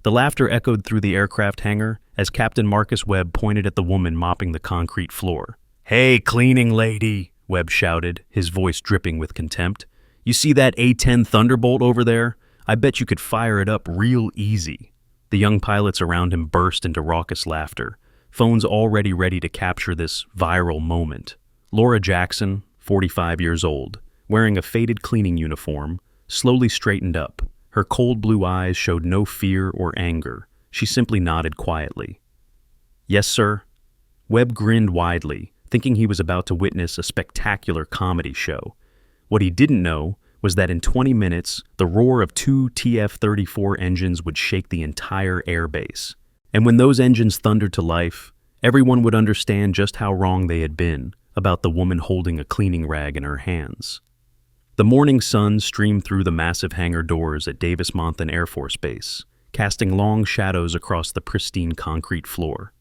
The laughter echoed through the aircraft hangar as Captain Marcus Webb pointed at the woman mopping the concrete floor. "Hey, cleaning lady," Webb shouted, his voice dripping with contempt. "You see that A-10 Thunderbolt over there? I bet you could fire it up real easy." The young pilots around him burst into raucous laughter, phones already ready to capture this viral moment. Laura Jackson, 45 years old, wearing a faded cleaning uniform, slowly straightened up. Her cold blue eyes showed no fear or anger. She simply nodded quietly. "Yes, sir." Webb grinned widely, thinking he was about to witness a spectacular comedy show. What he didn't know was that in 20 minutes, the roar of 2 TF-34 engines would shake the entire airbase. And when those engines thundered to life, everyone would understand just how wrong they had been about the woman holding a cleaning rag in her hands. The morning sun streamed through the massive hangar doors at Davis-Monthan Air Force Base, casting long shadows across the pristine concrete floor.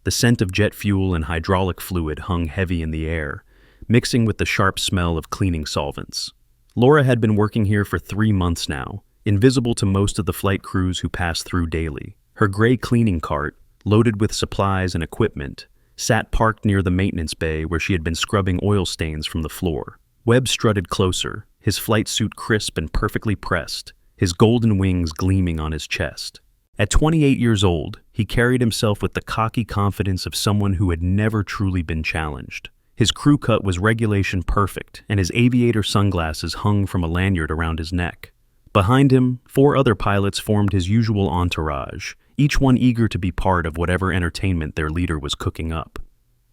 The scent of jet fuel and hydraulic fluid hung heavy in the air, mixing with the sharp smell of cleaning solvents. Laura had been working here for 3 months now, invisible to most of the flight crews who passed through daily. Her gray cleaning cart, loaded with supplies and equipment, sat parked near the maintenance bay where she had been scrubbing oil stains from the floor. Webb strutted closer, his flight suit crisp and perfectly pressed, his golden wings gleaming on his chest. At 28 years old, he carried himself with the cocky confidence of someone who had never truly been challenged. His crew cut was regulation perfect, and his aviator sunglasses hung from a lanyard around his neck. Behind him, 4 other pilots formed his usual entourage, each one eager to be part of whatever entertainment their leader was cooking up.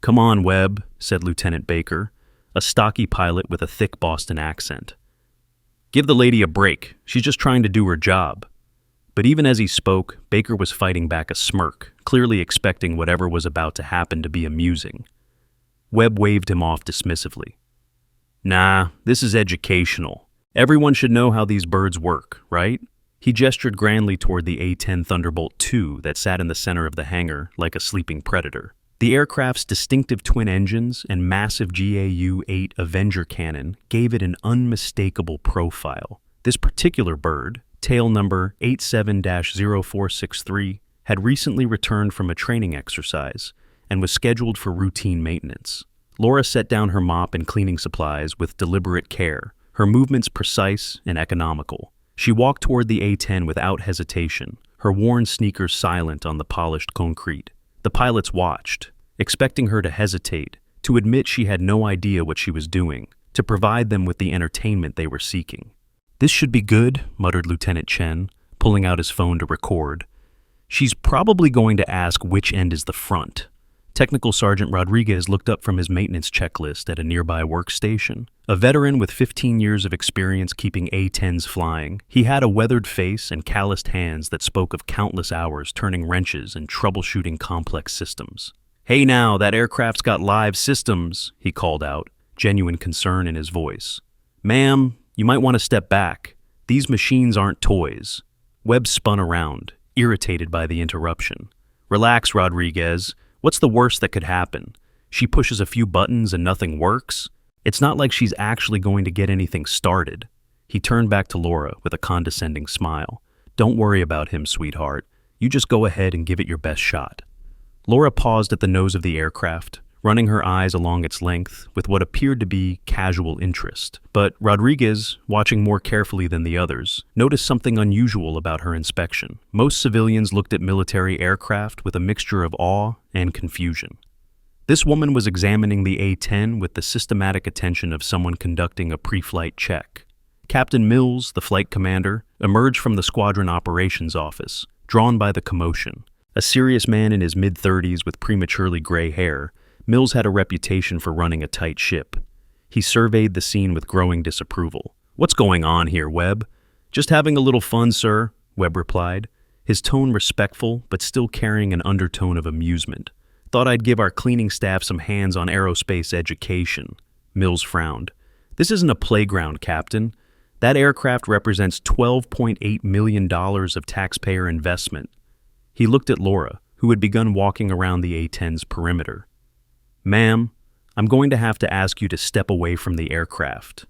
"Come on, Webb," said Lieutenant Baker, a stocky pilot with a thick Boston accent. "Give the lady a break. She's just trying to do her job." But even as he spoke, Baker was fighting back a smirk, clearly expecting whatever was about to happen to be amusing. Webb waved him off dismissively. "Nah, this is educational. Everyone should know how these birds work, right?" He gestured grandly toward the A-10 Thunderbolt II that sat in the center of the hangar like a sleeping predator. The aircraft's distinctive twin engines and massive GAU-8 Avenger cannon gave it an unmistakable profile. This particular bird, tail number 87-0463, had recently returned from a training exercise and was scheduled for routine maintenance. Laura set down her mop and cleaning supplies with deliberate care, her movements precise and economical. She walked toward the A-10 without hesitation, her worn sneakers silent on the polished concrete. The pilots watched, expecting her to hesitate, to admit she had no idea what she was doing, to provide them with the entertainment they were seeking. "This should be good," muttered Lieutenant Chen, pulling out his phone to record. "She's probably going to ask which end is the front." Technical Sergeant Rodriguez looked up from his maintenance checklist at a nearby workstation. A veteran with 15 years of experience keeping A-10s flying, he had a weathered face and calloused hands that spoke of countless hours turning wrenches and troubleshooting complex systems. "Hey now, that aircraft's got live systems," he called out, genuine concern in his voice. "Ma'am, you might want to step back. These machines aren't toys." Webb spun around, irritated by the interruption. "Relax, Rodriguez. What's the worst that could happen? She pushes a few buttons and nothing works? It's not like she's actually going to get anything started." He turned back to Laura with a condescending smile. "Don't worry about him, sweetheart. You just go ahead and give it your best shot." Laura paused at the nose of the aircraft, running her eyes along its length with what appeared to be casual interest. But Rodriguez, watching more carefully than the others, noticed something unusual about her inspection. Most civilians looked at military aircraft with a mixture of awe and confusion. This woman was examining the A-10 with the systematic attention of someone conducting a pre-flight check. Captain Mills, the flight commander, emerged from the squadron operations office, drawn by the commotion. A serious man in his mid-30s with prematurely gray hair, Mills had a reputation for running a tight ship. He surveyed the scene with growing disapproval. "What's going on here, Webb?" "Just having a little fun, sir," Webb replied, his tone respectful but still carrying an undertone of amusement. "Thought I'd give our cleaning staff some hands-on aerospace education." Mills frowned. "This isn't a playground, Captain. That aircraft represents $12.8 million of taxpayer investment." He looked at Laura, who had begun walking around the A-10's perimeter. "Ma'am, I'm going to have to ask you to step away from the aircraft."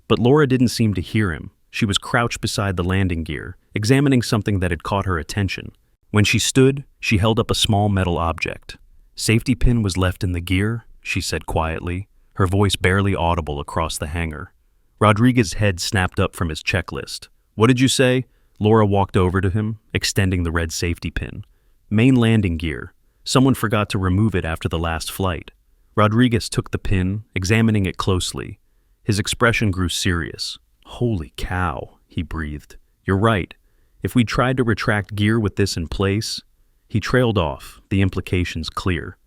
But Laura didn't seem to hear him. She was crouched beside the landing gear, examining something that had caught her attention. When she stood, she held up a small metal object. "Safety pin was left in the gear," she said quietly, her voice barely audible across the hangar. Rodriguez's head snapped up from his checklist. "What did you say?" Laura walked over to him, extending the red safety pin. "Main landing gear. Someone forgot to remove it after the last flight." Rodriguez took the pin, examining it closely. His expression grew serious. "Holy cow," he breathed. "You're right. If we tried to retract gear with this in place..." He trailed off, the implications clear.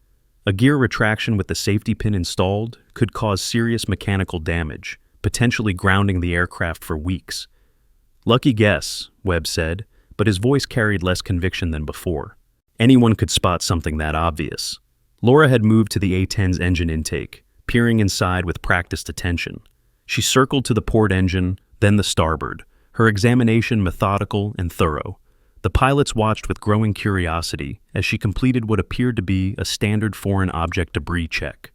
A gear retraction with the safety pin installed could cause serious mechanical damage, potentially grounding the aircraft for weeks. "Lucky guess," Webb said, but his voice carried less conviction than before. Anyone could spot something that obvious. Laura had moved to the A-10's engine intake, peering inside with practiced attention. She circled to the port engine, then the starboard, her examination methodical and thorough. The pilots watched with growing curiosity as she completed what appeared to be a standard foreign object debris check.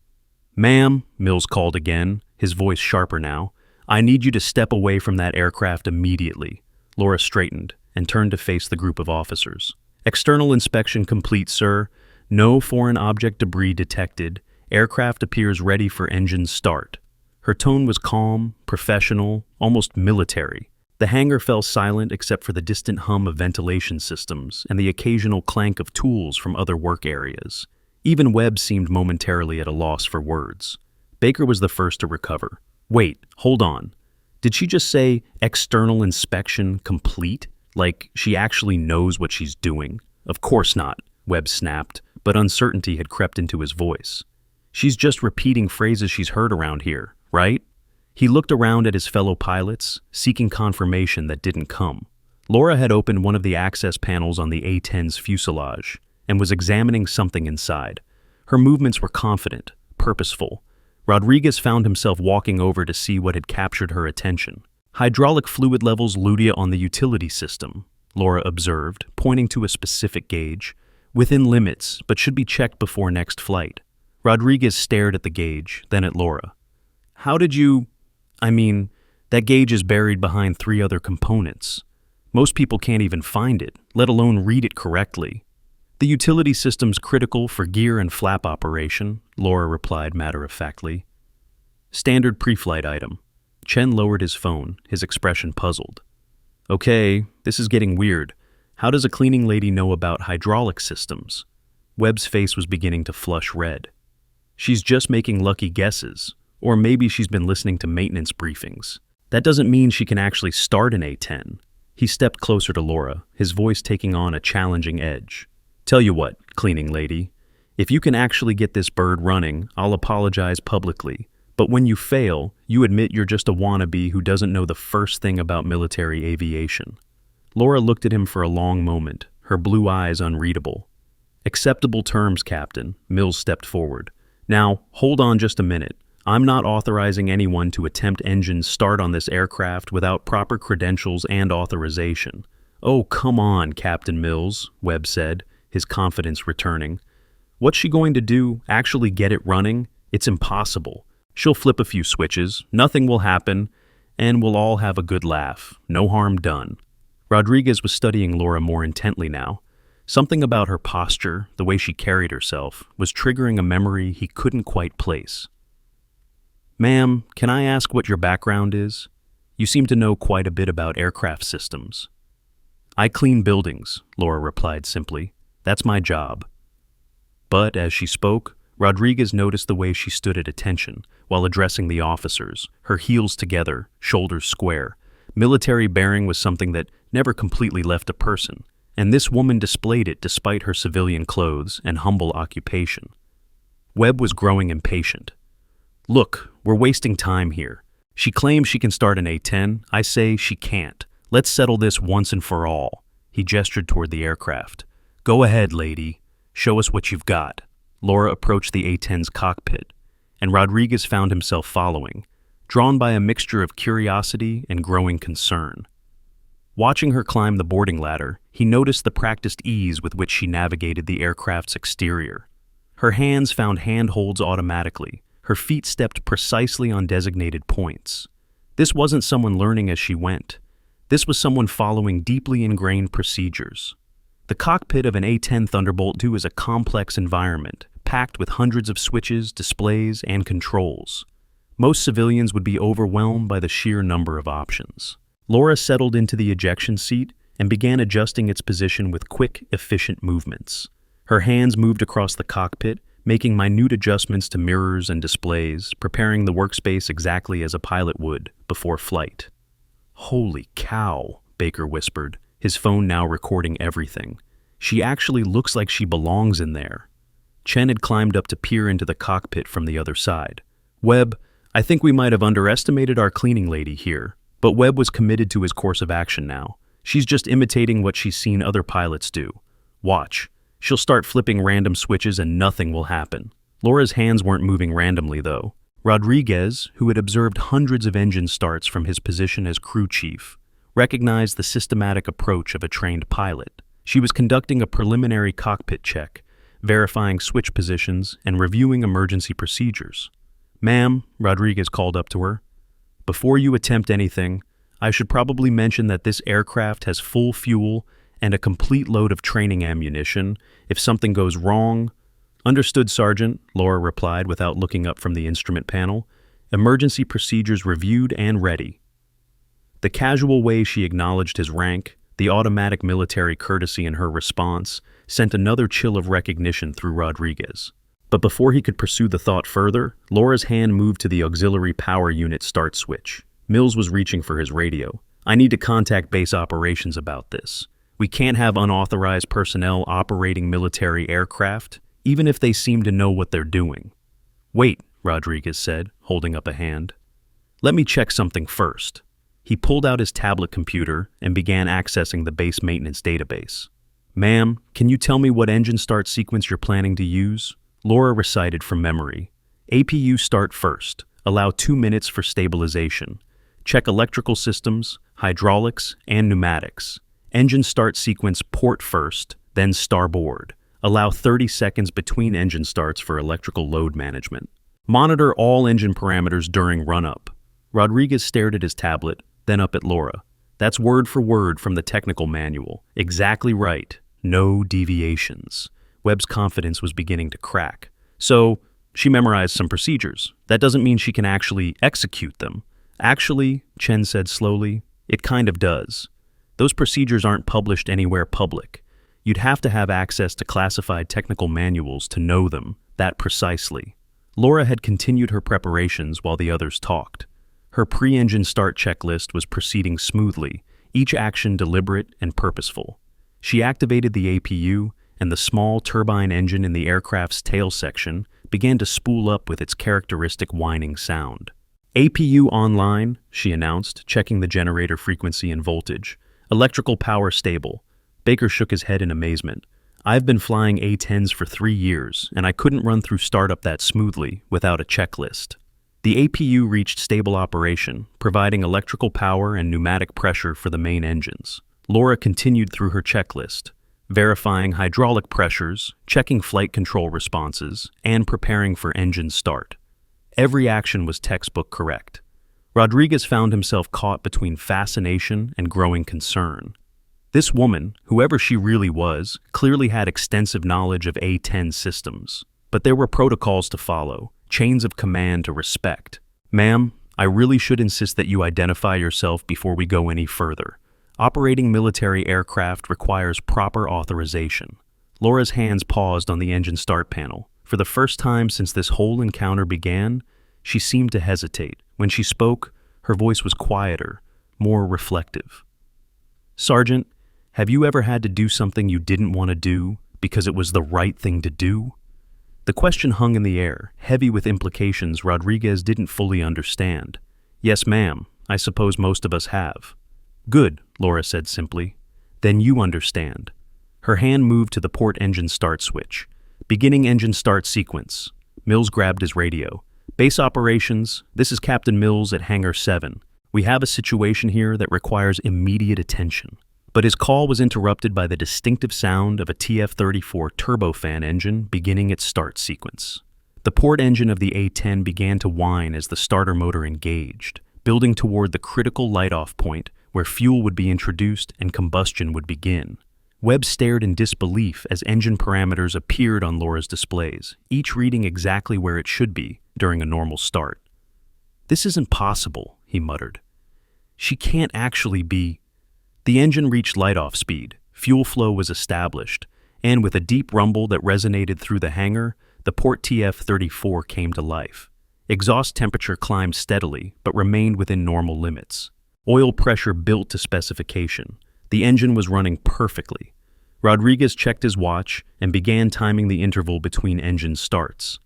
"Ma'am," Mills called again, his voice sharper now, "I need you to step away from that aircraft immediately." Laura straightened and turned to face the group of officers. "External inspection complete, sir. No foreign object debris detected. Aircraft appears ready for engine start." Her tone was calm, professional, almost military. The hangar fell silent except for the distant hum of ventilation systems and the occasional clank of tools from other work areas. Even Webb seemed momentarily at a loss for words. Baker was the first to recover. "Wait, hold on. Did she just say external inspection complete? Like she actually knows what she's doing?" "Of course not," Webb snapped, but uncertainty had crept into his voice. "She's just repeating phrases she's heard around here, right?" He looked around at his fellow pilots, seeking confirmation that didn't come. Laura had opened one of the access panels on the A-10's fuselage and was examining something inside. Her movements were confident, purposeful. Rodriguez found himself walking over to see what had captured her attention. "Hydraulic fluid levels Ludia on the utility system," Laura observed, pointing to a specific gauge. "Within limits, but should be checked before next flight." Rodriguez stared at the gauge, then at Laura. "How did you... that gauge is buried behind 3 other components. Most people can't even find it, let alone read it correctly." "The utility system's critical for gear and flap operation," Laura replied matter-of-factly. "Standard pre-flight item." Chen lowered his phone, his expression puzzled. "Okay, this is getting weird. How does a cleaning lady know about hydraulic systems?" Webb's face was beginning to flush red. "She's just making lucky guesses. Or maybe she's been listening to maintenance briefings. That doesn't mean she can actually start an A-10. He stepped closer to Laura, his voice taking on a challenging edge. "Tell you what, cleaning lady, if you can actually get this bird running, I'll apologize publicly. But when you fail, you admit you're just a wannabe who doesn't know the first thing about military aviation." Laura looked at him for a long moment, her blue eyes unreadable. "Acceptable terms, Captain." Mills stepped forward. "Now, hold on just a minute. I'm not authorizing anyone to attempt engine start on this aircraft without proper credentials and authorization." "Oh, come on, Captain Mills," Webb said, his confidence returning. "What's she going to do? Actually get it running? It's impossible. She'll flip a few switches, nothing will happen, and we'll all have a good laugh. No harm done." Rodriguez was studying Laura more intently now. Something about her posture, the way she carried herself, was triggering a memory he couldn't quite place. "Ma'am, can I ask what your background is? You seem to know quite a bit about aircraft systems." "I clean buildings," Laura replied simply. "That's my job." But as she spoke, Rodriguez noticed the way she stood at attention while addressing the officers, her heels together, shoulders square. Military bearing was something that never completely left a person, and this woman displayed it despite her civilian clothes and humble occupation. Webb was growing impatient. "Look, we're wasting time here. She claims she can start an A-10. I say she can't. Let's settle this once and for all." He gestured toward the aircraft. "Go ahead, lady. Show us what you've got." Laura approached the A-10's cockpit, and Rodriguez found himself following, drawn by a mixture of curiosity and growing concern. Watching her climb the boarding ladder, he noticed the practiced ease with which she navigated the aircraft's exterior. Her hands found handholds automatically. Her feet stepped precisely on designated points. This wasn't someone learning as she went. This was someone following deeply ingrained procedures. The cockpit of an A-10 Thunderbolt II is a complex environment, packed with hundreds of switches, displays, and controls. Most civilians would be overwhelmed by the sheer number of options. Laura settled into the ejection seat and began adjusting its position with quick, efficient movements. Her hands moved across the cockpit, making minute adjustments to mirrors and displays, preparing the workspace exactly as a pilot would before flight. "Holy cow," Baker whispered, his phone now recording everything. "She actually looks like she belongs in there." Chen had climbed up to peer into the cockpit from the other side. "Webb, I think we might have underestimated our cleaning lady here." But Webb was committed to his course of action now. "She's just imitating what she's seen other pilots do. Watch. She'll start flipping random switches and nothing will happen." Laura's hands weren't moving randomly, though. Rodriguez, who had observed hundreds of engine starts from his position as crew chief, recognized the systematic approach of a trained pilot. She was conducting a preliminary cockpit check, verifying switch positions and reviewing emergency procedures. "Ma'am," Rodriguez called up to her, "before you attempt anything, I should probably mention that this aircraft has full fuel and a complete load of training ammunition. If something goes wrong—" "Understood, Sergeant," Laura replied without looking up from the instrument panel. "Emergency procedures reviewed and ready." The casual way she acknowledged his rank, the automatic military courtesy in her response, sent another chill of recognition through Rodriguez. But before he could pursue the thought further, Laura's hand moved to the auxiliary power unit start switch. Mills was reaching for his radio. "I need to contact base operations about this. We can't have unauthorized personnel operating military aircraft, even if they seem to know what they're doing." "Wait," Rodriguez said, holding up a hand. "Let me check something first." He pulled out his tablet computer and began accessing the base maintenance database. "Ma'am, can you tell me what engine start sequence you're planning to use?" Laura recited from memory. "APU start first. Allow 2 minutes for stabilization. Check electrical systems, hydraulics, and pneumatics. Engine start sequence port first, then starboard. Allow 30 seconds between engine starts for electrical load management. Monitor all engine parameters during run-up." Rodriguez stared at his tablet, then up at Laura. "That's word for word from the technical manual. Exactly right. No deviations." Webb's confidence was beginning to crack. "So, she memorized some procedures. That doesn't mean she can actually execute them." "Actually," Chen said slowly, "it kind of does. Those procedures aren't published anywhere public. You'd have to have access to classified technical manuals to know them, that precisely." Laura had continued her preparations while the others talked. Her pre-engine start checklist was proceeding smoothly, each action deliberate and purposeful. She activated the APU, and the small turbine engine in the aircraft's tail section began to spool up with its characteristic whining sound. "APU online," she announced, checking the generator frequency and voltage. "Electrical power stable." Baker shook his head in amazement. "I've been flying A-10s for 3 years, and I couldn't run through startup that smoothly without a checklist." The APU reached stable operation, providing electrical power and pneumatic pressure for the main engines. Laura continued through her checklist, verifying hydraulic pressures, checking flight control responses, and preparing for engine start. Every action was textbook correct. Rodriguez found himself caught between fascination and growing concern. This woman, whoever she really was, clearly had extensive knowledge of A-10 systems. But there were protocols to follow, chains of command to respect. "Ma'am, I really should insist that you identify yourself before we go any further. Operating military aircraft requires proper authorization." Laura's hands paused on the engine start panel. For the first time since this whole encounter began, she seemed to hesitate. When she spoke, her voice was quieter, more reflective. "Sergeant, have you ever had to do something you didn't want to do because it was the right thing to do?" The question hung in the air, heavy with implications Rodriguez didn't fully understand. "Yes, ma'am, I suppose most of us have." "Good," Laura said simply. "Then you understand." Her hand moved to the port engine start switch. "Beginning engine start sequence." Mills grabbed his radio. "Base operations, this is Captain Mills at Hangar 7. We have a situation here that requires immediate attention." But his call was interrupted by the distinctive sound of a TF-34 turbofan engine beginning its start sequence. The port engine of the A-10 began to whine as the starter motor engaged, building toward the critical light-off point where fuel would be introduced and combustion would begin. Webb stared in disbelief as engine parameters appeared on Laura's displays, each reading exactly where it should be during a normal start. "This isn't possible," he muttered. "She can't actually be—" The engine reached light-off speed, fuel flow was established, and with a deep rumble that resonated through the hangar, the port TF-34 came to life. Exhaust temperature climbed steadily, but remained within normal limits. Oil pressure built to specification. The engine was running perfectly. Rodriguez checked his watch and began timing the interval between engine starts.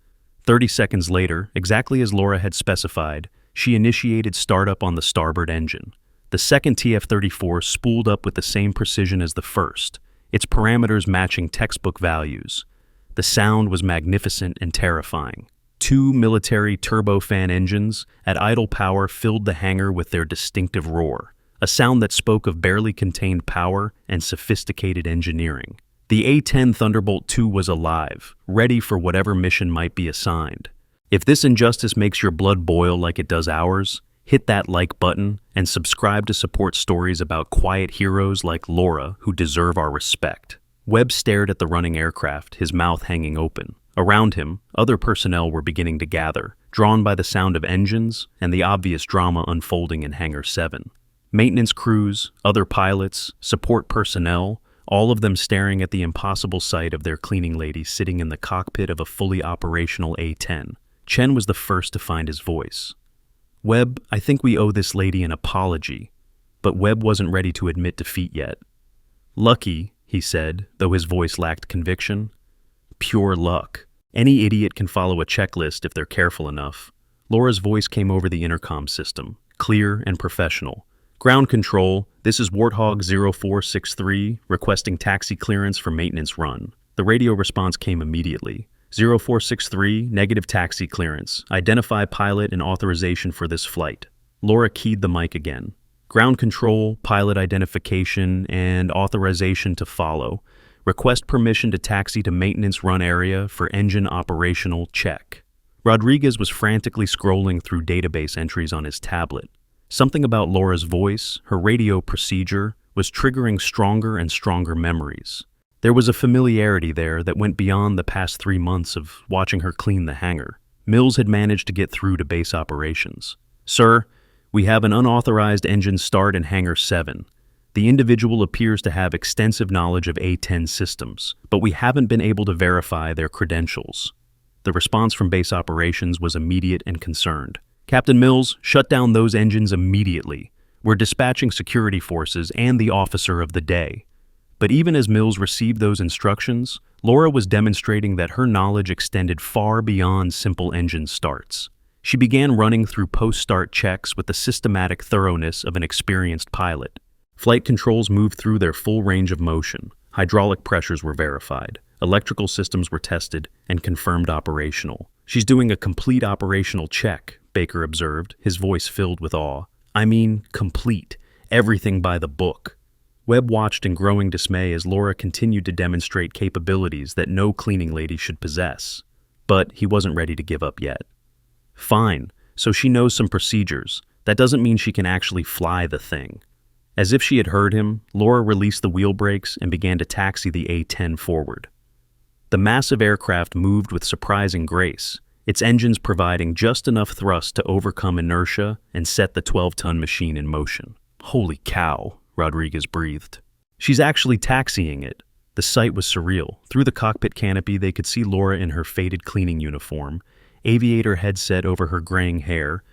30 seconds later, exactly as Laura had specified, she initiated startup on the starboard engine. The second TF-34 spooled up with the same precision as the first, its parameters matching textbook values. The sound was magnificent and terrifying. Two military turbofan engines at idle power filled the hangar with their distinctive roar, a sound that spoke of barely contained power and sophisticated engineering. The A-10 Thunderbolt II was alive, ready for whatever mission might be assigned. If this injustice makes your blood boil like it does ours, hit that like button and subscribe to support stories about quiet heroes like Laura who deserve our respect. Webb stared at the running aircraft, his mouth hanging open. Around him, other personnel were beginning to gather, drawn by the sound of engines and the obvious drama unfolding in Hangar 7. Maintenance crews, other pilots, support personnel, all of them staring at the impossible sight of their cleaning lady sitting in the cockpit of a fully operational A-10. Chen was the first to find his voice. "Webb, I think we owe this lady an apology." But Webb wasn't ready to admit defeat yet. "Lucky," he said, though his voice lacked conviction. "Pure luck. Any idiot can follow a checklist if they're careful enough." Laura's voice came over the intercom system, clear and professional. "Ground control, this is Warthog 0463, requesting taxi clearance for maintenance run." The radio response came immediately. 0463, negative taxi clearance. Identify pilot and authorization for this flight. Laura keyed the mic again. "Ground control, pilot identification, and authorization to follow. Request permission to taxi to maintenance run area for engine operational check." Rodriguez was frantically scrolling through database entries on his tablet. Something about Laura's voice, her radio procedure, was triggering stronger and stronger memories. There was a familiarity there that went beyond the past 3 months of watching her clean the hangar. Mills had managed to get through to base operations. "Sir, we have an unauthorized engine start in Hangar 7. The individual appears to have extensive knowledge of A-10 systems, but we haven't been able to verify their credentials." The response from base operations was immediate and concerned. "Captain Mills, shut down those engines immediately. We're dispatching security forces and the officer of the day." But even as Mills received those instructions, Laura was demonstrating that her knowledge extended far beyond simple engine starts. She began running through post-start checks with the systematic thoroughness of an experienced pilot. Flight controls moved through their full range of motion. Hydraulic pressures were verified. Electrical systems were tested and confirmed operational. "She's doing a complete operational check," Baker observed, his voice filled with awe. "I mean, complete. Everything by the book." Webb watched in growing dismay as Laura continued to demonstrate capabilities that no cleaning lady should possess. But he wasn't ready to give up yet. "Fine, so she knows some procedures. That doesn't mean she can actually fly the thing." As if she had heard him, Laura released the wheel brakes and began to taxi the A-10 forward. The massive aircraft moved with surprising grace, its engines providing just enough thrust to overcome inertia and set the 12-ton machine in motion. "Holy cow," Rodriguez breathed. "She's actually taxiing it." The sight was surreal. Through the cockpit canopy, they could see Laura in her faded cleaning uniform, aviator headset over her graying hair,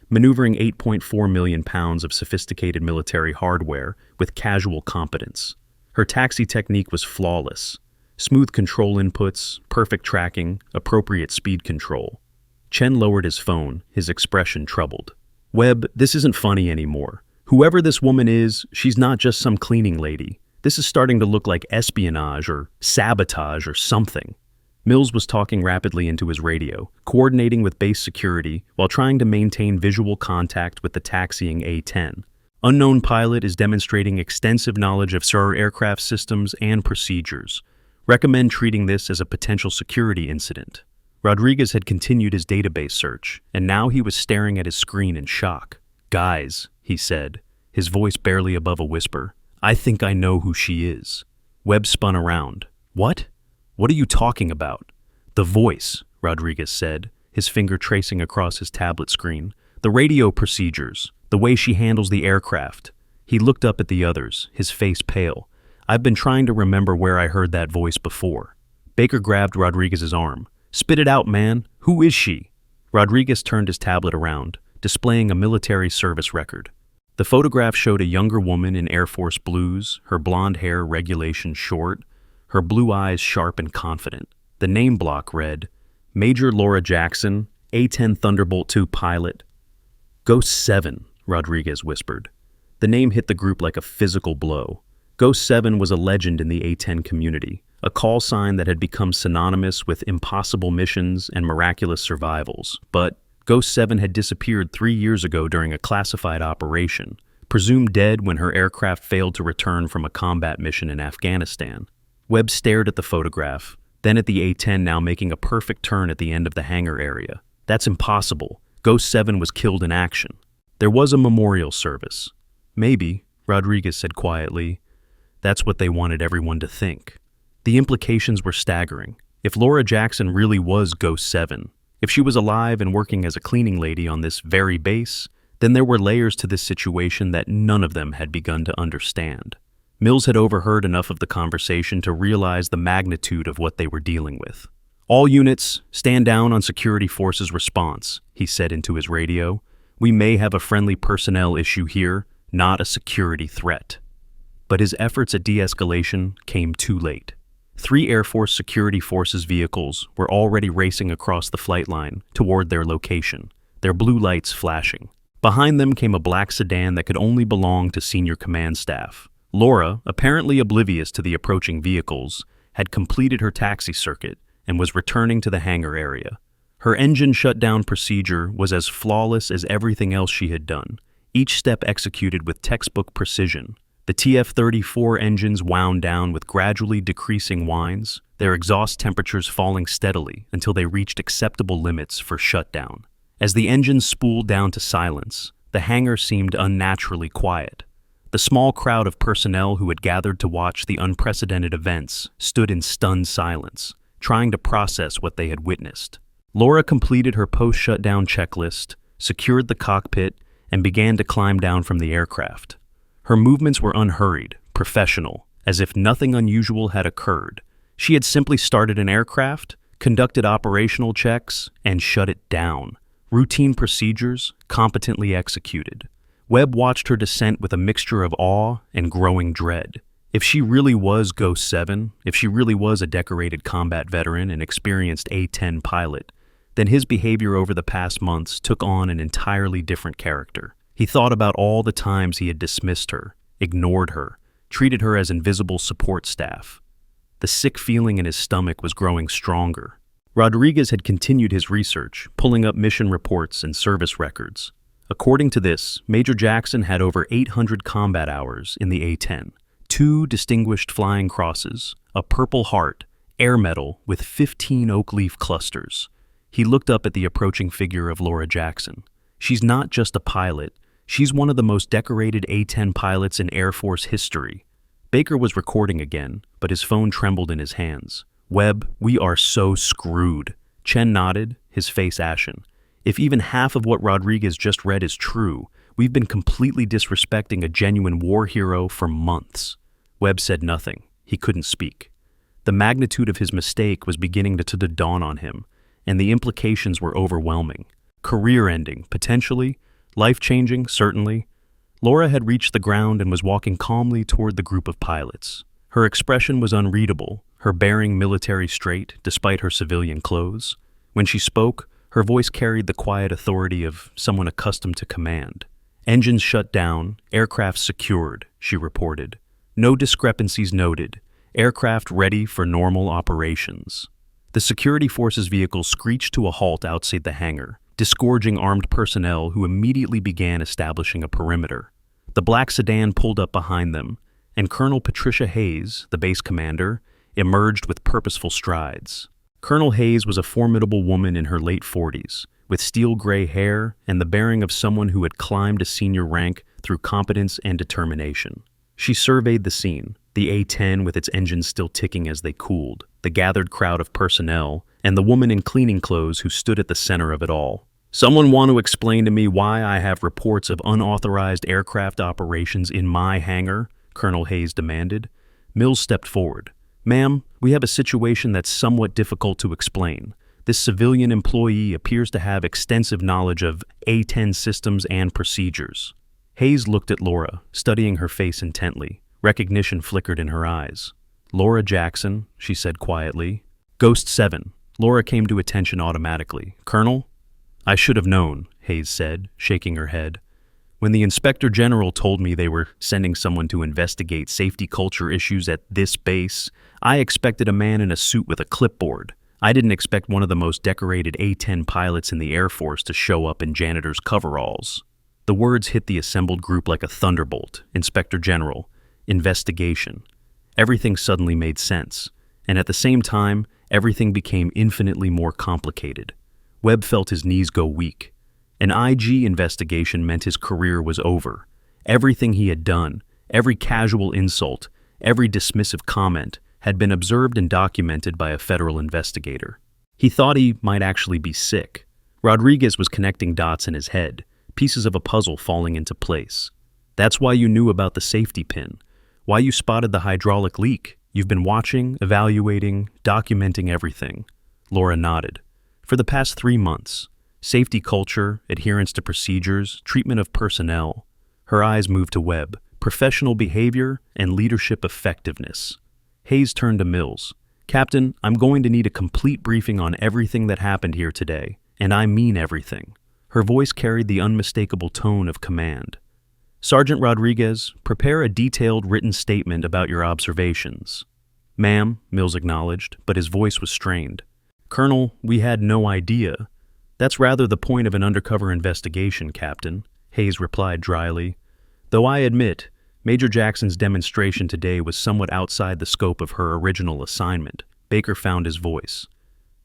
maneuvering 8.4 million pounds of sophisticated military hardware with casual competence. Her taxi technique was flawless. Smooth control inputs, perfect tracking, appropriate speed control. Chen lowered his phone, his expression troubled. "Webb, this isn't funny anymore. Whoever this woman is, she's not just some cleaning lady. This is starting to look like espionage or sabotage or something." Mills was talking rapidly into his radio, coordinating with base security while trying to maintain visual contact with the taxiing A-10. "Unknown pilot is demonstrating extensive knowledge of SIR aircraft systems and procedures. Recommend treating this as a potential security incident." Rodriguez had continued his database search, and now he was staring at his screen in shock. "Guys," he said, his voice barely above a whisper. "I think I know who she is." Webb spun around. "What? What are you talking about?" "The voice," Rodriguez said, his finger tracing across his tablet screen. "The radio procedures, the way she handles the aircraft." He looked up at the others, his face pale. "I've been trying to remember where I heard that voice before." Baker grabbed Rodriguez's arm. "Spit it out, man. Who is she?" Rodriguez turned his tablet around, displaying a military service record. The photograph showed a younger woman in Air Force blues, her blonde hair regulation short, her blue eyes sharp and confident. The name block read, Major Laura Jackson, A-10 Thunderbolt II pilot. "Ghost 7, Rodriguez whispered. The name hit the group like a physical blow. Ghost 7 was a legend in the A-10 community, a call sign that had become synonymous with impossible missions and miraculous survivals. But Ghost 7 had disappeared 3 years ago during a classified operation, presumed dead when her aircraft failed to return from a combat mission in Afghanistan. Webb stared at the photograph, then at the A-10 now making a perfect turn at the end of the hangar area. "That's impossible. Ghost 7 was killed in action." "There was a memorial service." "Maybe," Rodriguez said quietly. "That's what they wanted everyone to think." The implications were staggering. If Laura Jackson really was Ghost 7, if she was alive and working as a cleaning lady on this very base, then there were layers to this situation that none of them had begun to understand. Mills had overheard enough of the conversation to realize the magnitude of what they were dealing with. "All units, stand down on security forces response," he said into his radio. "We may have a friendly personnel issue here, not a security threat." But his efforts at de-escalation came too late. 3 Air Force Security Forces vehicles were already racing across the flight line toward their location, their blue lights flashing. Behind them came a black sedan that could only belong to senior command staff. Laura, apparently oblivious to the approaching vehicles, had completed her taxi circuit and was returning to the hangar area. Her engine shutdown procedure was as flawless as everything else she had done, each step executed with textbook precision. The TF-34 engines wound down with gradually decreasing whines, their exhaust temperatures falling steadily until they reached acceptable limits for shutdown. As the engines spooled down to silence, the hangar seemed unnaturally quiet. The small crowd of personnel who had gathered to watch the unprecedented events stood in stunned silence, trying to process what they had witnessed. Laura completed her post-shutdown checklist, secured the cockpit, and began to climb down from the aircraft. Her movements were unhurried, professional, as if nothing unusual had occurred. She had simply started an aircraft, conducted operational checks, and shut it down. Routine procedures, competently executed. Webb watched her descent with a mixture of awe and growing dread. If she really was Ghost 7, if she really was a decorated combat veteran and experienced A-10 pilot, then his behavior over the past months took on an entirely different character. He thought about all the times he had dismissed her, ignored her, treated her as invisible support staff. The sick feeling in his stomach was growing stronger. Rodriguez had continued his research, pulling up mission reports and service records. According to this, Major Jackson had over 800 combat hours in the A-10, 2 distinguished flying crosses, a Purple Heart, air medal with 15 oak leaf clusters. He looked up at the approaching figure of Laura Jackson. She's not just a pilot. She's one of the most decorated A-10 pilots in Air Force history. Baker was recording again, but his phone trembled in his hands. "Webb, we are so screwed." Chen nodded, his face ashen. "If even half of what Rodriguez just read is true, we've been completely disrespecting a genuine war hero for months." Webb said nothing. He couldn't speak. The magnitude of his mistake was beginning to dawn on him, and the implications were overwhelming. Career-ending, potentially. Life-changing, certainly. Laura had reached the ground and was walking calmly toward the group of pilots. Her expression was unreadable, her bearing military straight despite her civilian clothes. When she spoke, her voice carried the quiet authority of someone accustomed to command. "Engines shut down, aircraft secured," she reported. "No discrepancies noted. Aircraft ready for normal operations." The security forces vehicle screeched to a halt outside the hangar, disgorging armed personnel who immediately began establishing a perimeter. The black sedan pulled up behind them, and Colonel Patricia Hayes, the base commander, emerged with purposeful strides. Colonel Hayes was a formidable woman in her late 40s, with steel gray hair and the bearing of someone who had climbed a senior rank through competence and determination. She surveyed the scene, the A-10 with its engines still ticking as they cooled, the gathered crowd of personnel, and the woman in cleaning clothes who stood at the center of it all. "Someone want to explain to me why I have reports of unauthorized aircraft operations in my hangar?" Colonel Hayes demanded. Mills stepped forward. "Ma'am, we have a situation that's somewhat difficult to explain. This civilian employee appears to have extensive knowledge of A-10 systems and procedures." Hayes looked at Laura, studying her face intently. Recognition flickered in her eyes. "Laura Jackson," she said quietly. "Ghost 7. Laura came to attention automatically. "Colonel?" "I should have known," Hayes said, shaking her head. "When the Inspector General told me they were sending someone to investigate safety culture issues at this base, I expected a man in a suit with a clipboard. I didn't expect one of the most decorated A-10 pilots in the Air Force to show up in Janitor's coveralls." The words hit the assembled group like a thunderbolt. Inspector General, investigation. Everything suddenly made sense, and at the same time, everything became infinitely more complicated. Webb felt his knees go weak. An IG investigation meant his career was over. Everything he had done, every casual insult, every dismissive comment, had been observed and documented by a federal investigator. He thought he might actually be sick. Rodriguez was connecting dots in his head, pieces of a puzzle falling into place. "That's why you knew about the safety pin, why you spotted the hydraulic leak. You've been watching, evaluating, documenting everything." Laura nodded. "For the past 3 months. Safety culture, adherence to procedures, treatment of personnel." Her eyes moved to Webb. "Professional behavior and leadership effectiveness." Hayes turned to Mills. "Captain, I'm going to need a complete briefing on everything that happened here today, and I mean everything." Her voice carried the unmistakable tone of command. "Sergeant Rodriguez, prepare a detailed written statement about your observations." "Ma'am," Mills acknowledged, but his voice was strained. "Colonel, we had no idea." "That's rather the point of an undercover investigation, Captain," Hayes replied dryly. "Though I admit, Major Jackson's demonstration today was somewhat outside the scope of her original assignment." Baker found his voice.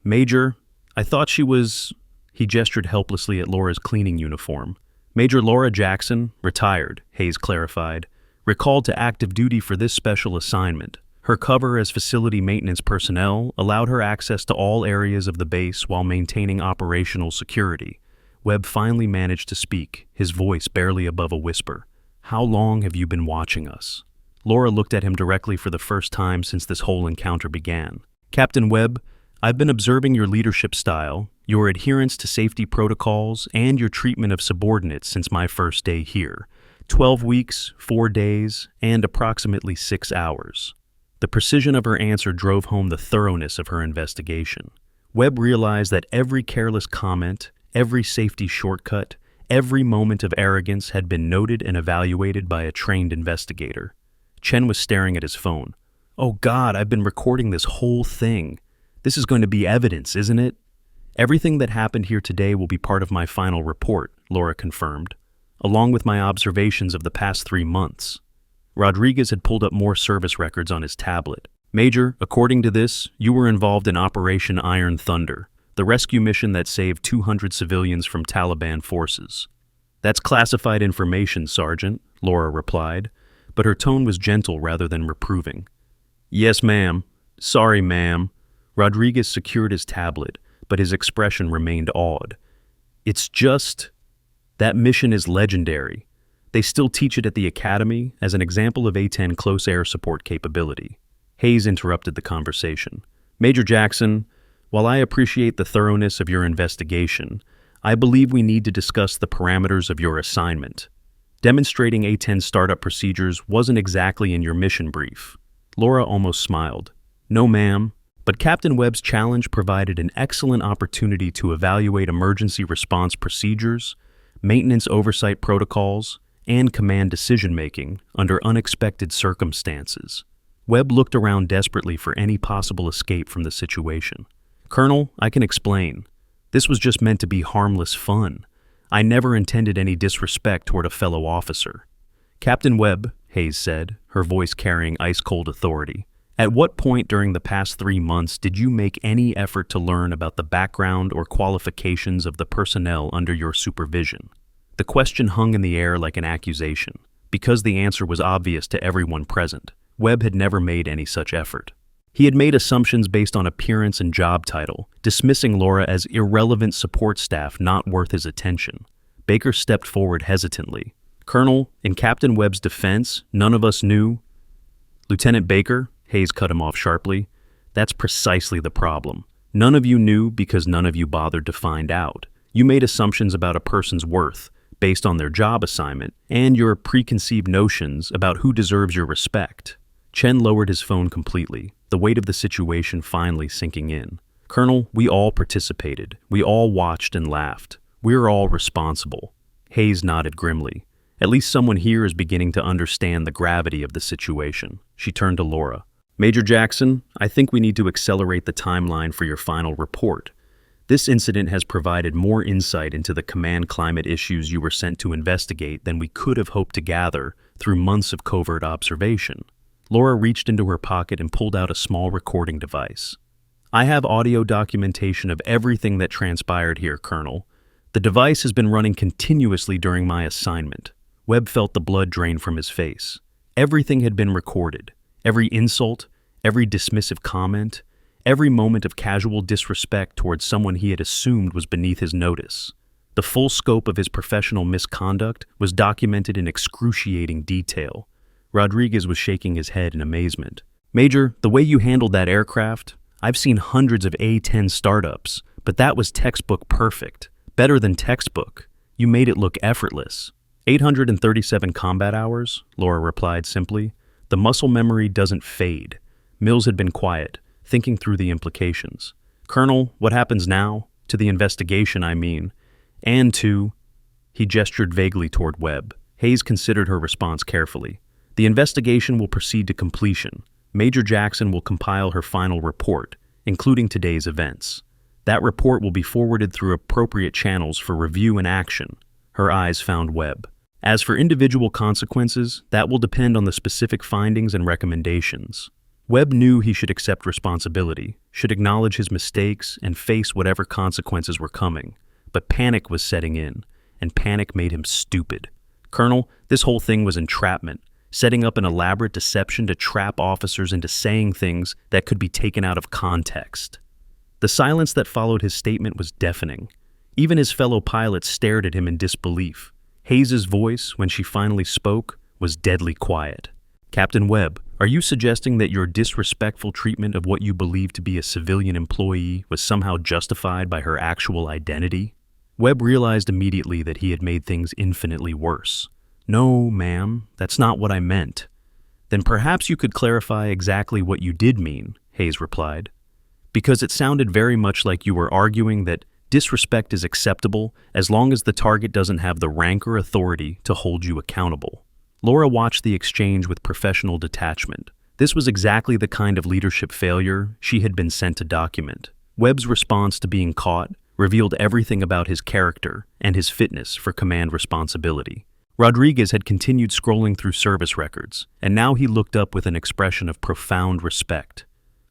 "Major, I thought she was..." He gestured helplessly at Laura's cleaning uniform. "Major Laura Jackson, retired," Hayes clarified, "recalled to active duty for this special assignment. Her cover as facility maintenance personnel allowed her access to all areas of the base while maintaining operational security." Webb finally managed to speak, his voice barely above a whisper. "How long have you been watching us?" Laura looked at him directly for the first time since this whole encounter began. "Captain Webb, I've been observing your leadership style, your adherence to safety protocols, and your treatment of subordinates since my first day here. 12 weeks, 4 days, and approximately 6 hours. The precision of her answer drove home the thoroughness of her investigation. Webb realized that every careless comment, every safety shortcut, every moment of arrogance had been noted and evaluated by a trained investigator. Chen was staring at his phone. "Oh God, I've been recording this whole thing. This is going to be evidence, isn't it?" "Everything that happened here today will be part of my final report," Laura confirmed, "along with my observations of the past 3 months." Rodriguez had pulled up more service records on his tablet. "Major, according to this, you were involved in Operation Iron Thunder, the rescue mission that saved 200 civilians from Taliban forces." "That's classified information, Sergeant," Laura replied, but her tone was gentle rather than reproving. "Yes, ma'am. Sorry, ma'am." Rodriguez secured his tablet, but his expression remained awed. "It's just... that mission is legendary. They still teach it at the academy as an example of A-10 close air support capability." Hayes interrupted the conversation. "Major Jackson, while I appreciate the thoroughness of your investigation, I believe we need to discuss the parameters of your assignment. Demonstrating A-10 startup procedures wasn't exactly in your mission brief." Laura almost smiled. "No, ma'am. But Captain Webb's challenge provided an excellent opportunity to evaluate emergency response procedures, maintenance oversight protocols, and command decision-making under unexpected circumstances." Webb looked around desperately for any possible escape from the situation. "Colonel, I can explain. This was just meant to be harmless fun. I never intended any disrespect toward a fellow officer." "Captain Webb," Hayes said, her voice carrying ice-cold authority, "at what point during the past 3 months did you make any effort to learn about the background or qualifications of the personnel under your supervision?" The question hung in the air like an accusation. Because the answer was obvious to everyone present, Webb had never made any such effort. He had made assumptions based on appearance and job title, dismissing Laura as irrelevant support staff not worth his attention. Baker stepped forward hesitantly. "Colonel, in Captain Webb's defense, none of us knew—" "Lieutenant Baker," Hayes cut him off sharply, "that's precisely the problem. None of you knew because none of you bothered to find out. You made assumptions about a person's worth based on their job assignment and your preconceived notions about who deserves your respect." Chen lowered his phone completely, the weight of the situation finally sinking in. "Colonel, we all participated. We all watched and laughed. We're all responsible." Hayes nodded grimly. "At least someone here is beginning to understand the gravity of the situation." She turned to Laura. "Major Jackson, I think we need to accelerate the timeline for your final report. This incident has provided more insight into the command climate issues you were sent to investigate than we could have hoped to gather through months of covert observation." Laura reached into her pocket and pulled out a small recording device. "I have audio documentation of everything that transpired here, Colonel. The device has been running continuously during my assignment." Webb felt the blood drain from his face. Everything had been recorded. Every insult, every dismissive comment, every moment of casual disrespect towards someone he had assumed was beneath his notice. The full scope of his professional misconduct was documented in excruciating detail. Rodriguez was shaking his head in amazement. "Major, the way you handled that aircraft, I've seen hundreds of A-10 startups, but that was textbook perfect. Better than textbook. You made it look effortless." 837 combat hours, Laura replied simply. "The muscle memory doesn't fade." Mills had been quiet, thinking through the implications. "Colonel, what happens now? To the investigation, I mean. And to—" He gestured vaguely toward Webb. Hayes considered her response carefully. "The investigation will proceed to completion. Major Jackson will compile her final report, including today's events. That report will be forwarded through appropriate channels for review and action." Her eyes found Webb. "As for individual consequences, that will depend on the specific findings and recommendations." Webb knew he should accept responsibility, should acknowledge his mistakes, and face whatever consequences were coming. But panic was setting in, and panic made him stupid. "Colonel, this whole thing was entrapment, setting up an elaborate deception to trap officers into saying things that could be taken out of context." The silence that followed his statement was deafening. Even his fellow pilots stared at him in disbelief. Hayes's voice, when she finally spoke, was deadly quiet. "Captain Webb, are you suggesting that your disrespectful treatment of what you believe to be a civilian employee was somehow justified by her actual identity?" Webb realized immediately that he had made things infinitely worse. "No, ma'am, that's not what I meant." "Then perhaps you could clarify exactly what you did mean," Hayes replied. "Because it sounded very much like you were arguing that disrespect is acceptable as long as the target doesn't have the rank or authority to hold you accountable." Laura watched the exchange with professional detachment. This was exactly the kind of leadership failure she had been sent to document. Webb's response to being caught revealed everything about his character and his fitness for command responsibility. Rodriguez had continued scrolling through service records, and now he looked up with an expression of profound respect.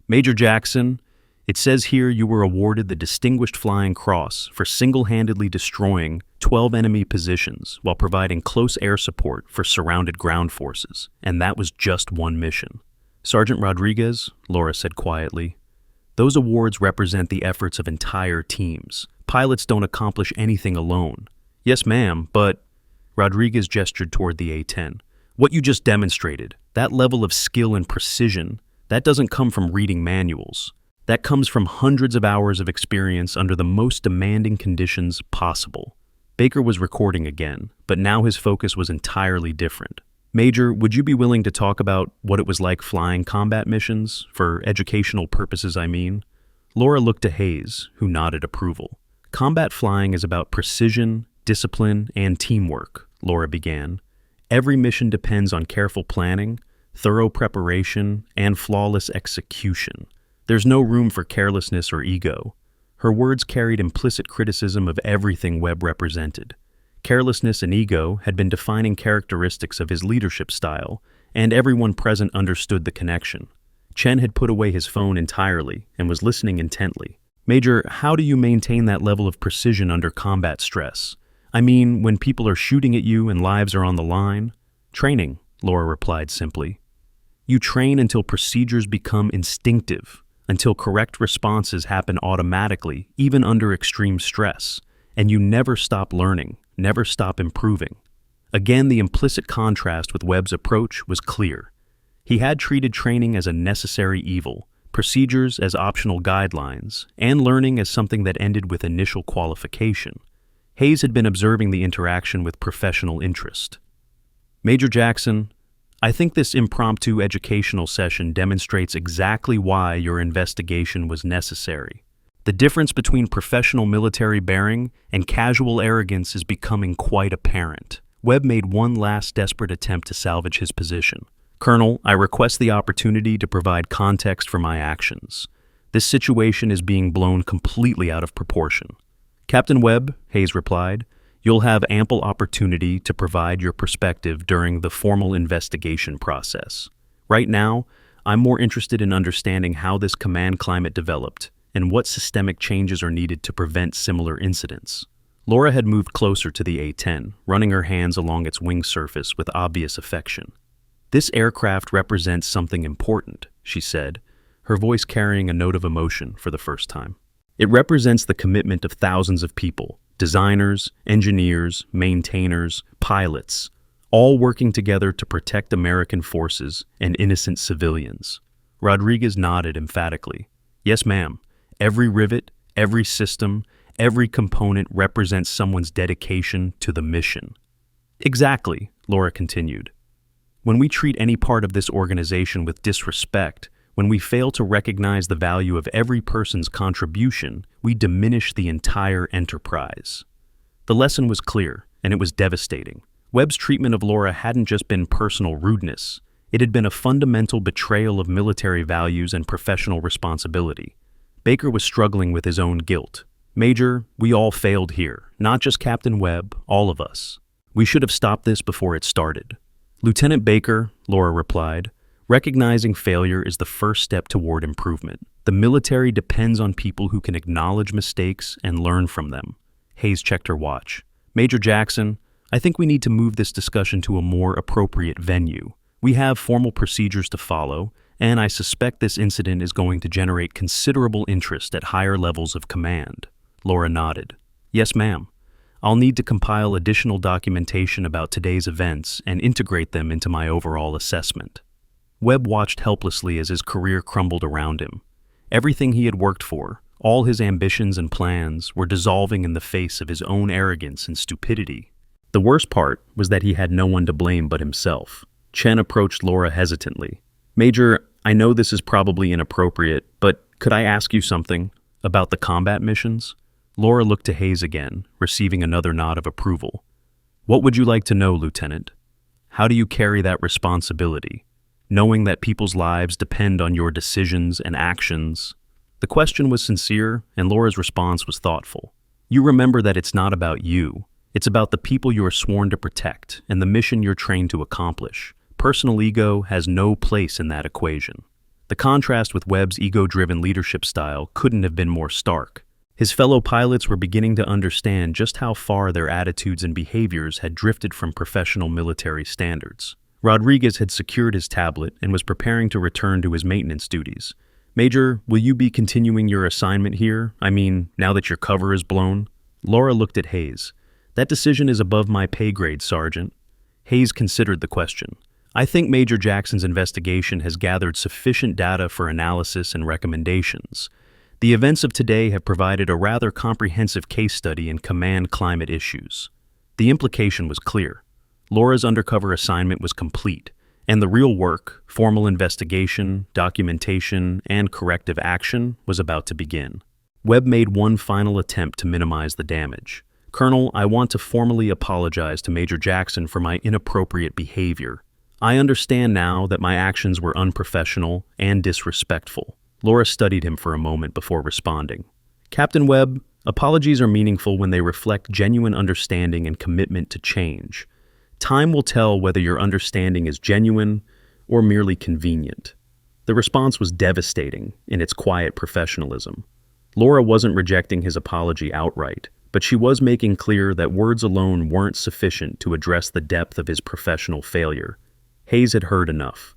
"Major Jackson, it says here you were awarded the Distinguished Flying Cross for single-handedly destroying 12 enemy positions while providing close air support for surrounded ground forces, and that was just one mission." "Sergeant Rodriguez," Laura said quietly, "those awards represent the efforts of entire teams. Pilots don't accomplish anything alone." "Yes, ma'am, but—" Rodriguez gestured toward the A-10. "What you just demonstrated, that level of skill and precision, that doesn't come from reading manuals. That comes from hundreds of hours of experience under the most demanding conditions possible." Baker was recording again, but now his focus was entirely different. "Major, would you be willing to talk about what it was like flying combat missions, for educational purposes, I mean?" Laura looked to Hayes, who nodded approval. "Combat flying is about precision, discipline, and teamwork," Laura began. "Every mission depends on careful planning, thorough preparation, and flawless execution. There's no room for carelessness or ego." Her words carried implicit criticism of everything Webb represented. Carelessness and ego had been defining characteristics of his leadership style, and everyone present understood the connection. Chen had put away his phone entirely and was listening intently. "Major, how do you maintain that level of precision under combat stress? I mean, when people are shooting at you and lives are on the line? Training, Laura replied simply. You train until procedures become instinctive, until correct responses happen automatically, even under extreme stress, and you never stop learning, never stop improving. Again, the implicit contrast with Webb's approach was clear. He had treated training as a necessary evil, procedures as optional guidelines, and learning as something that ended with initial qualification. Hayes had been observing the interaction with professional interest. Major Jackson, I think this impromptu educational session demonstrates exactly why your investigation was necessary. The difference between professional military bearing and casual arrogance is becoming quite apparent. Webb made one last desperate attempt to salvage his position. Colonel, I request the opportunity to provide context for my actions. This situation is being blown completely out of proportion. Captain Webb, Hayes replied, you'll have ample opportunity to provide your perspective during the formal investigation process. Right now, I'm more interested in understanding how this command climate developed and what systemic changes are needed to prevent similar incidents. Laura had moved closer to the A-10, running her hands along its wing surface with obvious affection. This aircraft represents something important, she said, her voice carrying a note of emotion for the first time. It represents the commitment of thousands of people, designers, engineers, maintainers, pilots, all working together to protect American forces and innocent civilians. Rodriguez nodded emphatically. Yes, ma'am. Every rivet, every system, every component represents someone's dedication to the mission. Exactly, Laura continued. When we treat any part of this organization with disrespect, when we fail to recognize the value of every person's contribution, we diminish the entire enterprise. The lesson was clear, and it was devastating. Webb's treatment of Laura hadn't just been personal rudeness. It had been a fundamental betrayal of military values and professional responsibility. Baker was struggling with his own guilt. Major, we all failed here, not just Captain Webb, all of us. We should have stopped this before it started. Lieutenant Baker, Laura replied, recognizing failure is the first step toward improvement. The military depends on people who can acknowledge mistakes and learn from them. Hayes checked her watch. Major Jackson, I think we need to move this discussion to a more appropriate venue. We have formal procedures to follow, and I suspect this incident is going to generate considerable interest at higher levels of command. Laura nodded. Yes, ma'am. I'll need to compile additional documentation about today's events and integrate them into my overall assessment. Webb watched helplessly as his career crumbled around him. Everything he had worked for, all his ambitions and plans, were dissolving in the face of his own arrogance and stupidity. The worst part was that he had no one to blame but himself. Chen approached Laura hesitantly. Major, I know this is probably inappropriate, but could I ask you something about the combat missions? Laura looked to Hayes again, receiving another nod of approval. What would you like to know, Lieutenant? How do you carry that responsibility, knowing that people's lives depend on your decisions and actions? The question was sincere, and Laura's response was thoughtful. You remember that it's not about you. It's about the people you are sworn to protect and the mission you're trained to accomplish. Personal ego has no place in that equation. The contrast with Webb's ego-driven leadership style couldn't have been more stark. His fellow pilots were beginning to understand just how far their attitudes and behaviors had drifted from professional military standards. Rodriguez had secured his tablet and was preparing to return to his maintenance duties. Major, will you be continuing your assignment here? I mean, now that your cover is blown? Laura looked at Hayes. That decision is above my pay grade, Sergeant. Hayes considered the question. I think Major Jackson's investigation has gathered sufficient data for analysis and recommendations. The events of today have provided a rather comprehensive case study in command climate issues. The implication was clear. Laura's undercover assignment was complete, and the real work, formal investigation, documentation, and corrective action was about to begin. Webb made one final attempt to minimize the damage. Colonel, I want to formally apologize to Major Jackson for my inappropriate behavior. I understand now that my actions were unprofessional and disrespectful. Laura studied him for a moment before responding. Captain Webb, apologies are meaningful when they reflect genuine understanding and commitment to change. Time will tell whether your understanding is genuine or merely convenient. The response was devastating in its quiet professionalism. Laura wasn't rejecting his apology outright. but she was making clear that words alone weren't sufficient to address the depth of his professional failure. Hayes had heard enough.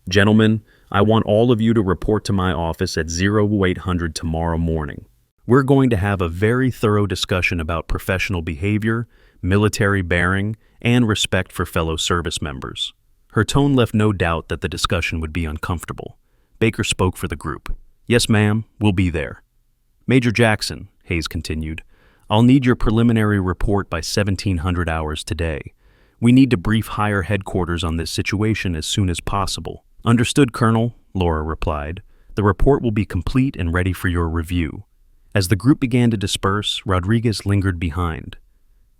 "Gentlemen, I want all of you to report to my office at 0800 tomorrow morning. We're going to have a very thorough discussion about professional behavior, military bearing, and respect for fellow service members." Her tone left no doubt that the discussion would be uncomfortable. Baker spoke for the group. "Yes, ma'am, we'll be there." "Major Jackson," Hayes continued, "I'll need your preliminary report by 1700 hours today. We need to brief higher headquarters on this situation as soon as possible." "Understood, Colonel," Laura replied. "The report will be complete and ready for your review." As the group began to disperse, Rodriguez lingered behind.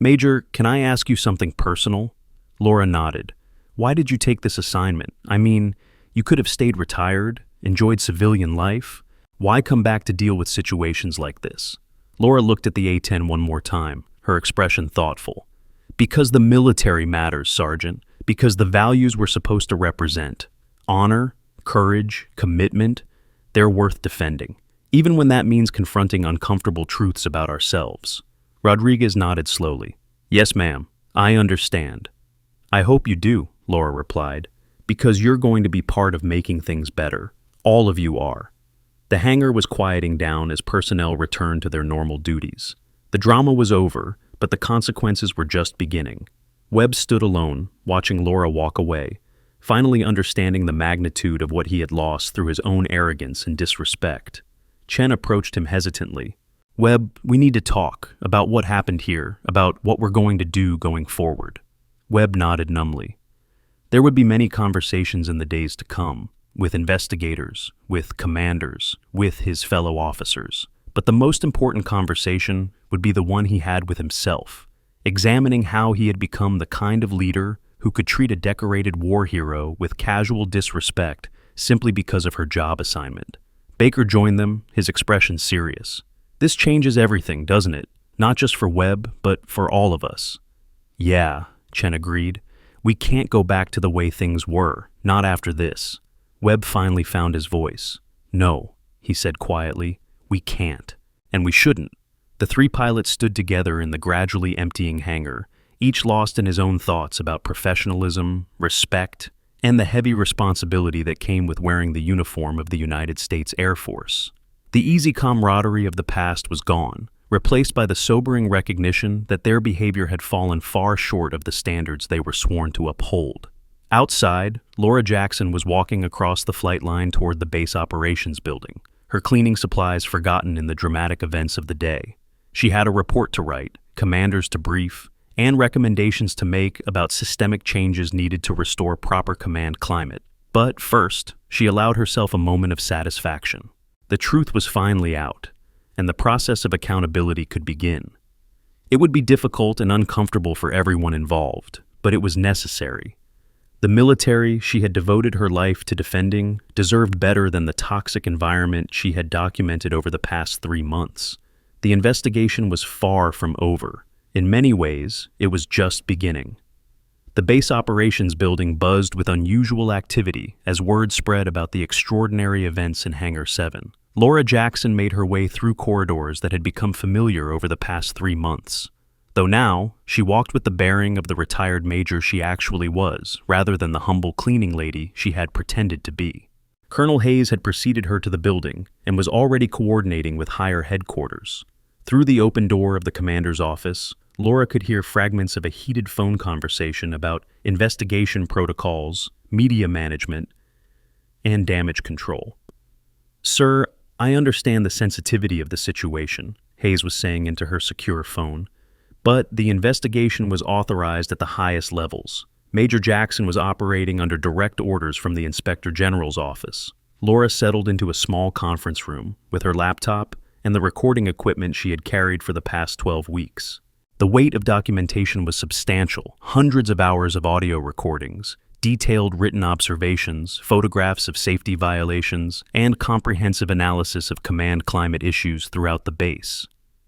"Major, can I ask you something personal?" Laura nodded. "Why did you take this assignment? I mean, you could have stayed retired, enjoyed civilian life. Why come back to deal with situations like this?" Laura looked at the A-10 one more time, her expression thoughtful. "Because the military matters, Sergeant. Because the values we're supposed to represent, honor, courage, commitment, they're worth defending, even when that means confronting uncomfortable truths about ourselves." Rodriguez nodded slowly. "Yes, ma'am, I understand." "I hope you do," Laura replied, "because you're going to be part of making things better. All of you are." The hangar was quieting down as personnel returned to their normal duties. The drama was over, but the consequences were just beginning. Webb stood alone, watching Laura walk away, finally understanding the magnitude of what he had lost through his own arrogance and disrespect. Chen approached him hesitantly. "Webb, we need to talk about what happened here, about what we're going to do going forward." Webb nodded numbly. There would be many conversations in the days to come, with investigators, with commanders, with his fellow officers. But the most important conversation would be the one he had with himself, examining how he had become the kind of leader who could treat a decorated war hero with casual disrespect simply because of her job assignment. Baker joined them, his expression serious. "This changes everything, doesn't it? Not just for Webb, but for all of us." "Yeah," Chen agreed. "We can't go back to the way things were, not after this." Webb finally found his voice. "No," he said quietly, "we can't, and we shouldn't." The three pilots stood together in the gradually emptying hangar, each lost in his own thoughts about professionalism, respect, and the heavy responsibility that came with wearing the uniform of the United States Air Force. The easy camaraderie of the past was gone, replaced by the sobering recognition that their behavior had fallen far short of the standards they were sworn to uphold. Outside, Laura Jackson was walking across the flight line toward the base operations building, her cleaning supplies forgotten in the dramatic events of the day. She had a report to write, commanders to brief, and recommendations to make about systemic changes needed to restore proper command climate. But first, she allowed herself a moment of satisfaction. The truth was finally out, and the process of accountability could begin. It would be difficult and uncomfortable for everyone involved, but it was necessary. The military she had devoted her life to defending deserved better than the toxic environment she had documented over the past 3 months. The investigation was far from over. In many ways, it was just beginning. The base operations building buzzed with unusual activity as word spread about the extraordinary events in Hangar 7. Laura Jackson made her way through corridors that had become familiar over the past 3 months. Though now, she walked with the bearing of the retired major she actually was, rather than the humble cleaning lady she had pretended to be. Colonel Hayes had preceded her to the building and was already coordinating with higher headquarters. Through the open door of the commander's office, Laura could hear fragments of a heated phone conversation about investigation protocols, media management, and damage control. "Sir, I understand the sensitivity of the situation," Hayes was saying into her secure phone. "But the investigation was authorized at the highest levels. Major Jackson was operating under direct orders from the Inspector General's office." Laura settled into a small conference room with her laptop and the recording equipment she had carried for the past 12 weeks. The weight of documentation was substantial, hundreds of hours of audio recordings, detailed written observations, photographs of safety violations, and comprehensive analysis of command climate issues throughout the base.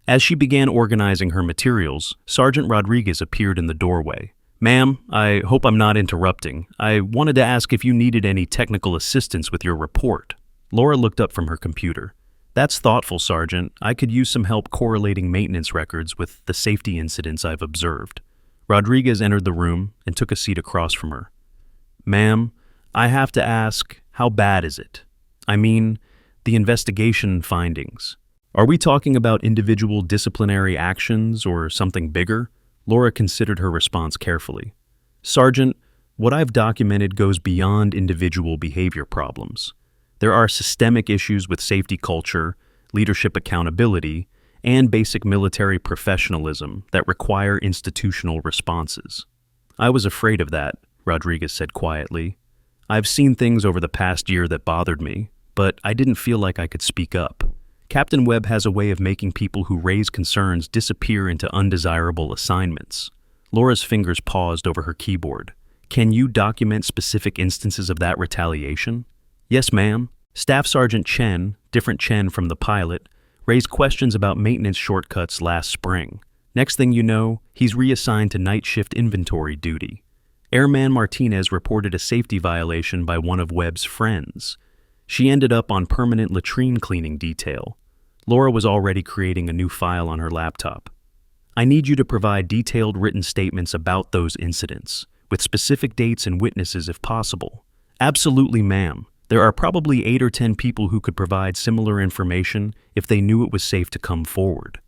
As she began organizing her materials, Sergeant Rodriguez appeared in the doorway. "Ma'am, I hope I'm not interrupting. I wanted to ask if you needed any technical assistance with your report." Laura looked up from her computer. That's thoughtful, Sergeant. I could use some help correlating maintenance records with the safety incidents I've observed. Rodriguez entered the room and took a seat across from her. Ma'am, I have to ask, how bad is it? I mean, the investigation findings. Are we talking about individual disciplinary actions or something bigger? Laura considered her response carefully. Sergeant, what I've documented goes beyond individual behavior problems. There are systemic issues with safety culture, leadership accountability, and basic military professionalism that require institutional responses. I was afraid of that, Rodriguez said quietly. I've seen things over the past year that bothered me, but I didn't feel like I could speak up. Captain Webb has a way of making people who raise concerns disappear into undesirable assignments. Laura's fingers paused over her keyboard. Can you document specific instances of that retaliation? Yes, ma'am. Staff Sergeant Chen, different Chen from the pilot, raised questions about maintenance shortcuts last spring. Next thing you know, he's reassigned to night shift inventory duty. Airman Martinez reported a safety violation by one of Webb's friends. She ended up on permanent latrine cleaning detail. Laura was already creating a new file on her laptop. I need you to provide detailed written statements about those incidents, with specific dates and witnesses if possible. Absolutely, ma'am. There are probably 8 or 10 people who could provide similar information if they knew it was safe to come forward.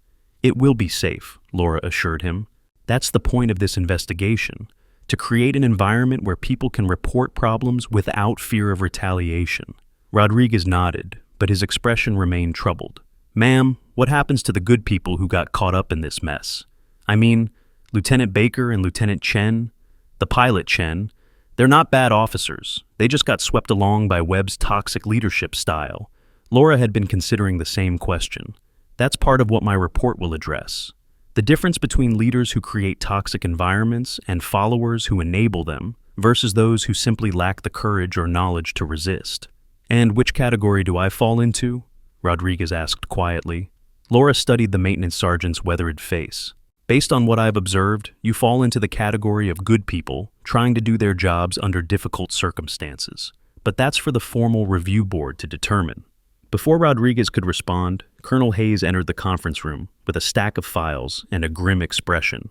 It will be safe, Laura assured him. That's the point of this investigation, to create an environment where people can report problems without fear of retaliation. Rodriguez nodded, but his expression remained troubled. Ma'am, what happens to the good people who got caught up in this mess? I mean, Lieutenant Baker and Lieutenant Chen, the pilot Chen, they're not bad officers. They just got swept along by Webb's toxic leadership style. Laura had been considering the same question. That's part of what my report will address. The difference between leaders who create toxic environments and followers who enable them versus those who simply lack the courage or knowledge to resist. And which category do I fall into? Rodriguez asked quietly. Laura studied the maintenance sergeant's weathered face. Based on what I've observed, you fall into the category of good people trying to do their jobs under difficult circumstances. But that's for the formal review board to determine. Before Rodriguez could respond, Colonel Hayes entered the conference room with a stack of files and a grim expression.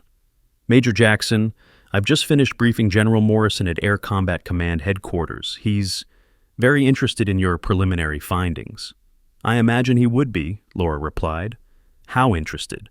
Major Jackson, I've just finished briefing General Morrison at Air Combat Command Headquarters. He's very interested in your preliminary findings. I imagine he would be, Laura replied. How interested?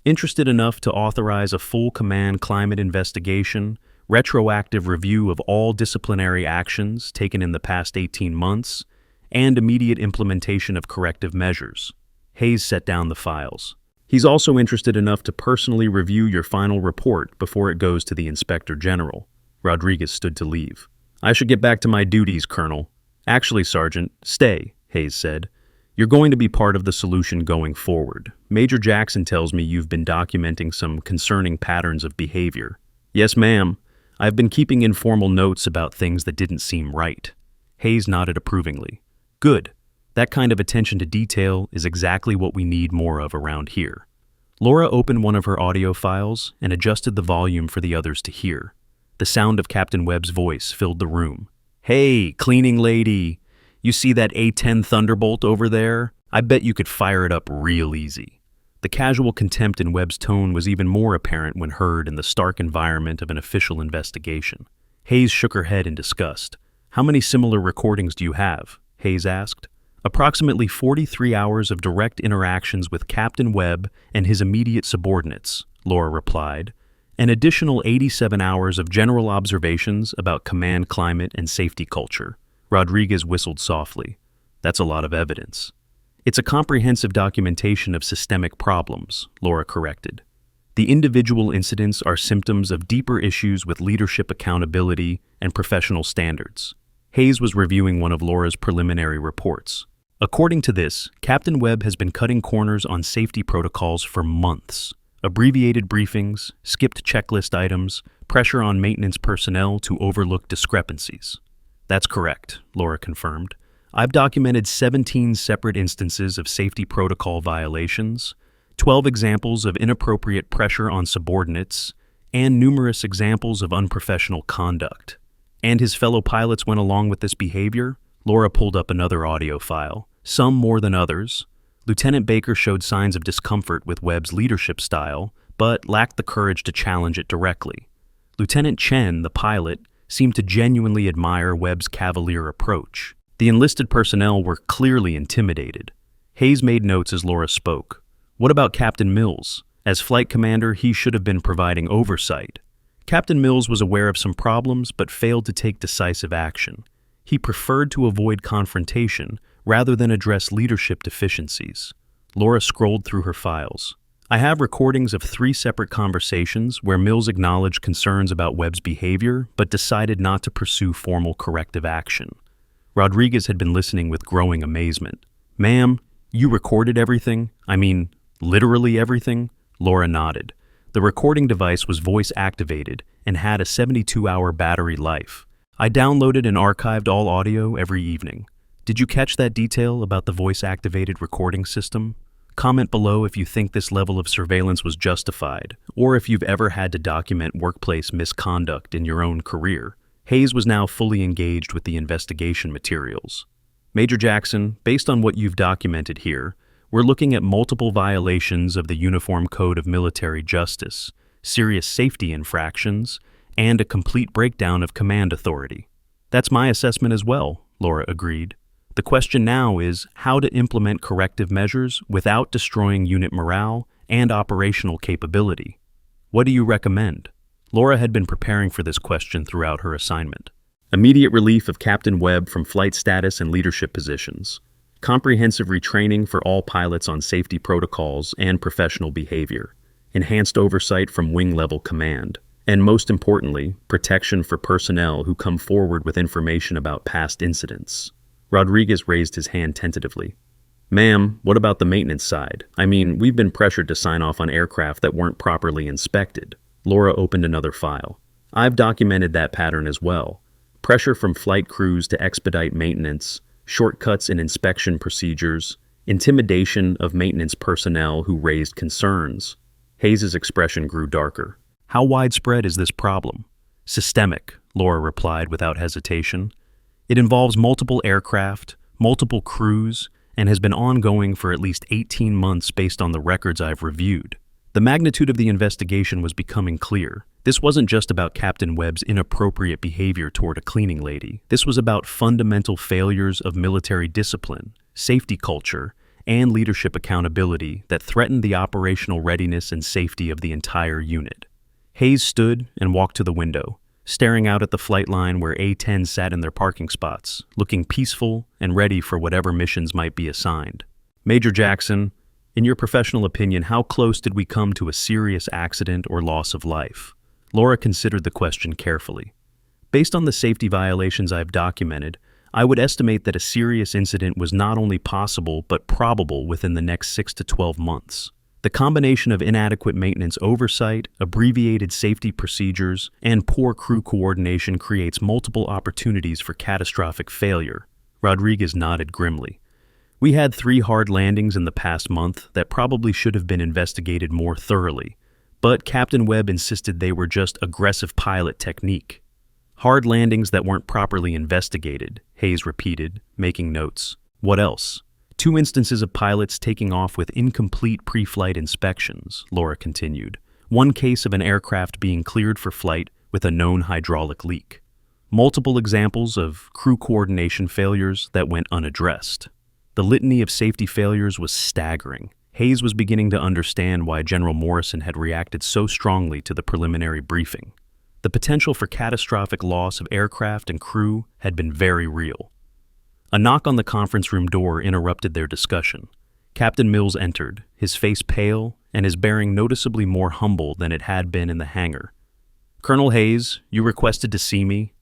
Interested enough to authorize a full command climate investigation, retroactive review of all disciplinary actions taken in the past 18 months, and immediate implementation of corrective measures. Hayes set down the files. He's also interested enough to personally review your final report before it goes to the Inspector General. Rodriguez stood to leave. I should get back to my duties, Colonel. Actually, Sergeant, stay, Hayes said. You're going to be part of the solution going forward. Major Jackson tells me you've been documenting some concerning patterns of behavior. Yes, ma'am. I've been keeping informal notes about things that didn't seem right. Hayes nodded approvingly. Good. That kind of attention to detail is exactly what we need more of around here. Laura opened one of her audio files and adjusted the volume for the others to hear. The sound of Captain Webb's voice filled the room. Hey, cleaning lady! You see that A-10 Thunderbolt over there? I bet you could fire it up real easy. The casual contempt in Webb's tone was even more apparent when heard in the stark environment of an official investigation. Hayes shook her head in disgust. How many similar recordings do you have? Hayes asked. Approximately 43 hours of direct interactions with Captain Webb and his immediate subordinates, Laura replied. An additional 87 hours of general observations about command climate and safety culture. Rodriguez whistled softly. That's a lot of evidence. It's a comprehensive documentation of systemic problems, Laura corrected. The individual incidents are symptoms of deeper issues with leadership accountability and professional standards. Hayes was reviewing one of Laura's preliminary reports. According to this, Captain Webb has been cutting corners on safety protocols for months. Abbreviated briefings, skipped checklist items, pressure on maintenance personnel to overlook discrepancies. That's correct, Laura confirmed. I've documented 17 separate instances of safety protocol violations, 12 examples of inappropriate pressure on subordinates, and numerous examples of unprofessional conduct. And his fellow pilots went along with this behavior? Laura pulled up another audio file. some more than others. Lieutenant Baker showed signs of discomfort with Webb's leadership style, but lacked the courage to challenge it directly. Lieutenant Chen, the pilot, seemed to genuinely admire Webb's cavalier approach. The enlisted personnel were clearly intimidated. Hayes made notes as Laura spoke. What about Captain Mills? As flight commander, he should have been providing oversight. Captain Mills was aware of some problems but failed to take decisive action. He preferred to avoid confrontation rather than address leadership deficiencies. Laura scrolled through her files. I have recordings of 3 separate conversations where Mills acknowledged concerns about Webb's behavior but decided not to pursue formal corrective action. Rodriguez had been listening with growing amazement. Ma'am, you recorded everything? I mean, literally everything? Laura nodded. The recording device was voice-activated and had a 72-hour battery life. I downloaded and archived all audio every evening. Did you catch that detail about the voice-activated recording system? Comment below if you think this level of surveillance was justified, or if you've ever had to document workplace misconduct in your own career. Hayes was now fully engaged with the investigation materials. Major Jackson, based on what you've documented here, we're looking at multiple violations of the Uniform Code of Military Justice, serious safety infractions, and a complete breakdown of command authority. That's my assessment as well, Laura agreed. The question now is how to implement corrective measures without destroying unit morale and operational capability. What do you recommend? Laura had been preparing for this question throughout her assignment. Immediate relief of Captain Webb from flight status and leadership positions. Comprehensive retraining for all pilots on safety protocols and professional behavior. Enhanced oversight from wing-level command. And most importantly, protection for personnel who come forward with information about past incidents. Rodriguez raised his hand tentatively. Ma'am, what about the maintenance side? I mean, we've been pressured to sign off on aircraft that weren't properly inspected. Laura opened another file. I've documented that pattern as well. Pressure from flight crews to expedite maintenance, shortcuts in inspection procedures, intimidation of maintenance personnel who raised concerns. Hayes's expression grew darker. How widespread is this problem? Systemic, Laura replied without hesitation. It involves multiple aircraft, multiple crews, and has been ongoing for at least 18 months based on the records I've reviewed. The magnitude of the investigation was becoming clear. This wasn't just about Captain Webb's inappropriate behavior toward a cleaning lady. This was about fundamental failures of military discipline, safety culture, and leadership accountability that threatened the operational readiness and safety of the entire unit. Hayes stood and walked to the window, staring out at the flight line where A-10 sat in their parking spots, looking peaceful and ready for whatever missions might be assigned. Major Jackson, in your professional opinion, how close did we come to a serious accident or loss of life? Laura considered the question carefully. Based on the safety violations I've documented, I would estimate that a serious incident was not only possible but probable within the next 6 to 12 months. The combination of inadequate maintenance oversight, abbreviated safety procedures, and poor crew coordination creates multiple opportunities for catastrophic failure. Rodriguez nodded grimly. We had 3 hard landings in the past month that probably should have been investigated more thoroughly, but Captain Webb insisted they were just aggressive pilot technique. Hard landings that weren't properly investigated, Hayes repeated, making notes. What else? 2 instances of pilots taking off with incomplete pre-flight inspections, Laura continued. 1 case of an aircraft being cleared for flight with a known hydraulic leak. Multiple examples of crew coordination failures that went unaddressed. The litany of safety failures was staggering. Hayes was beginning to understand why General Morrison had reacted so strongly to the preliminary briefing. The potential for catastrophic loss of aircraft and crew had been very real. A knock on the conference room door interrupted their discussion. Captain Mills entered, his face pale and his bearing noticeably more humble than it had been in the hangar. Colonel Hayes, you requested to see me.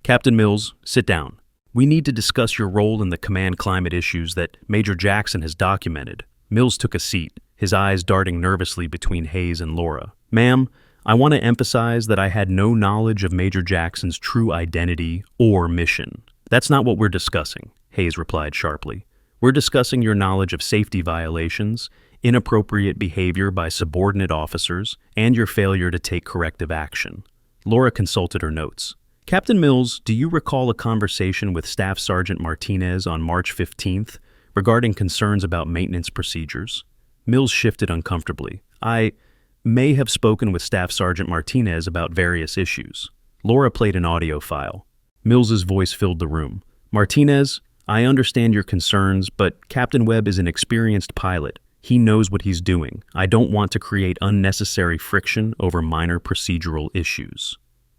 Captain Mills, sit down. We need to discuss your role in the command climate issues that Major Jackson has documented. Mills took a seat, his eyes darting nervously between Hayes and Laura. Ma'am, I want to emphasize that I had no knowledge of Major Jackson's true identity or mission. That's not what we're discussing, Hayes replied sharply. We're discussing your knowledge of safety violations, inappropriate behavior by subordinate officers, and your failure to take corrective action. Laura consulted her notes. Captain Mills, do you recall a conversation with Staff Sergeant Martinez on March 15th regarding concerns about maintenance procedures. Mills shifted uncomfortably. I may have spoken with Staff Sergeant Martinez about various issues. Laura played an audio file. Mills's voice filled the room. Martinez, I understand your concerns, but Captain Webb is an experienced pilot. He knows what he's doing. I don't want to create unnecessary friction over minor procedural issues.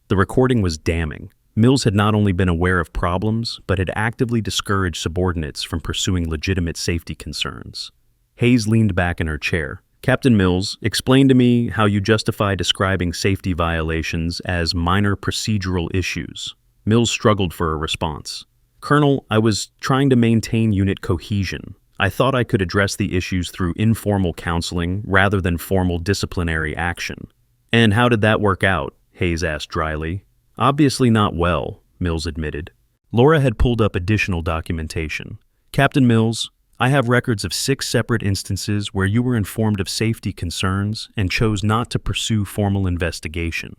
The recording was damning. Mills had not only been aware of problems, but had actively discouraged subordinates from pursuing legitimate safety concerns. Hayes leaned back in her chair. Captain Mills, explain to me how you justify describing safety violations as minor procedural issues. Mills struggled for a response. Colonel, I was trying to maintain unit cohesion. I thought I could address the issues through informal counseling rather than formal disciplinary action. And how did that work out? Hayes asked dryly. Obviously not well, Mills admitted. Laura had pulled up additional documentation. Captain Mills, I have records of 6 separate instances where you were informed of safety concerns and chose not to pursue formal investigation.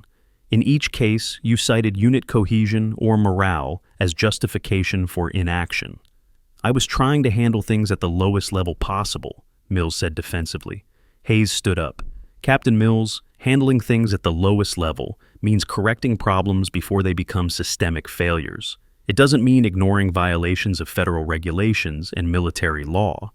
In each case, you cited unit cohesion or morale as justification for inaction. I was trying to handle things at the lowest level possible, Mills said defensively. Hayes stood up. Captain Mills, handling things at the lowest level means correcting problems before they become systemic failures. It doesn't mean ignoring violations of federal regulations and military law.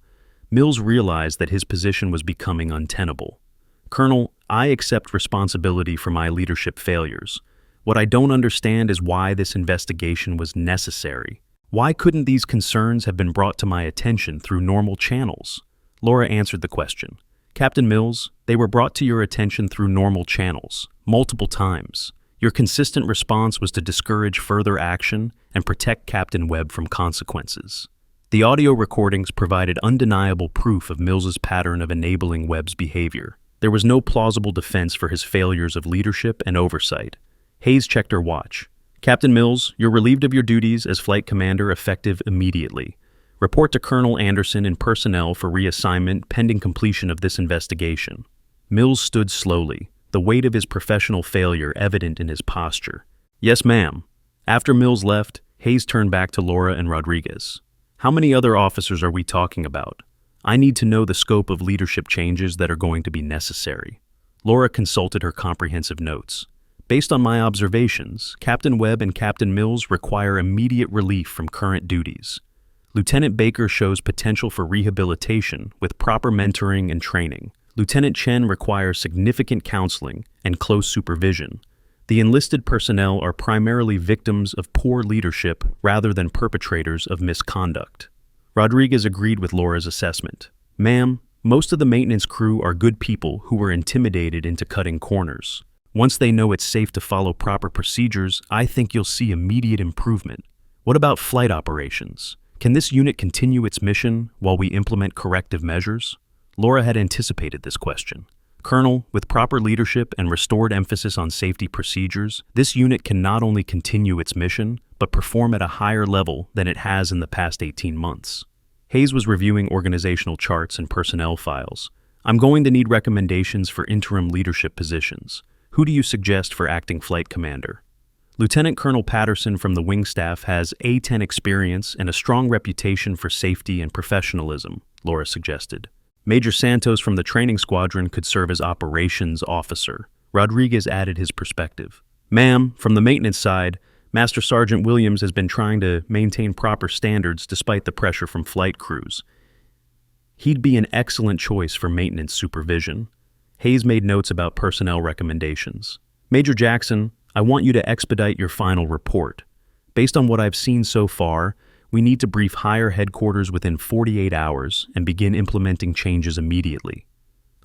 Mills realized that his position was becoming untenable. Colonel, I accept responsibility for my leadership failures. What I don't understand is why this investigation was necessary. Why couldn't these concerns have been brought to my attention through normal channels? Laura answered the question. Captain Mills, they were brought to your attention through normal channels, multiple times. Your consistent response was to discourage further action and protect Captain Webb from consequences. The audio recordings provided undeniable proof of Mills's pattern of enabling Webb's behavior. There was no plausible defense for his failures of leadership and oversight. Hayes checked her watch. Captain Mills, you're relieved of your duties as flight commander effective immediately. Report to Colonel Anderson in personnel for reassignment pending completion of this investigation. Mills stood slowly, the weight of his professional failure evident in his posture. Yes, ma'am. After Mills left, Hayes turned back to Laura and Rodriguez. How many other officers are we talking about? I need to know the scope of leadership changes that are going to be necessary. Laura consulted her comprehensive notes. Based on my observations, Captain Webb and Captain Mills require immediate relief from current duties. Lieutenant Baker shows potential for rehabilitation with proper mentoring and training. Lieutenant Chen requires significant counseling and close supervision. The enlisted personnel are primarily victims of poor leadership rather than perpetrators of misconduct. Rodriguez agreed with Laura's assessment. Ma'am, most of the maintenance crew are good people who were intimidated into cutting corners. Once they know it's safe to follow proper procedures, I think you'll see immediate improvement. What about flight operations? Can this unit continue its mission while we implement corrective measures? Laura had anticipated this question. Colonel, with proper leadership and restored emphasis on safety procedures, this unit can not only continue its mission, but perform at a higher level than it has in the past 18 months. Hayes was reviewing organizational charts and personnel files. I'm going to need recommendations for interim leadership positions. Who do you suggest for acting flight commander? Lieutenant Colonel Patterson from the wing staff has A-10 experience and a strong reputation for safety and professionalism, Laura suggested. Major Santos from the training squadron could serve as operations officer. Rodriguez added his perspective. Ma'am, from the maintenance side, Master Sergeant Williams has been trying to maintain proper standards despite the pressure from flight crews. He'd be an excellent choice for maintenance supervision. Hayes made notes about personnel recommendations. Major Jackson, I want you to expedite your final report. Based on what I've seen so far, we need to brief higher headquarters within 48 hours and begin implementing changes immediately.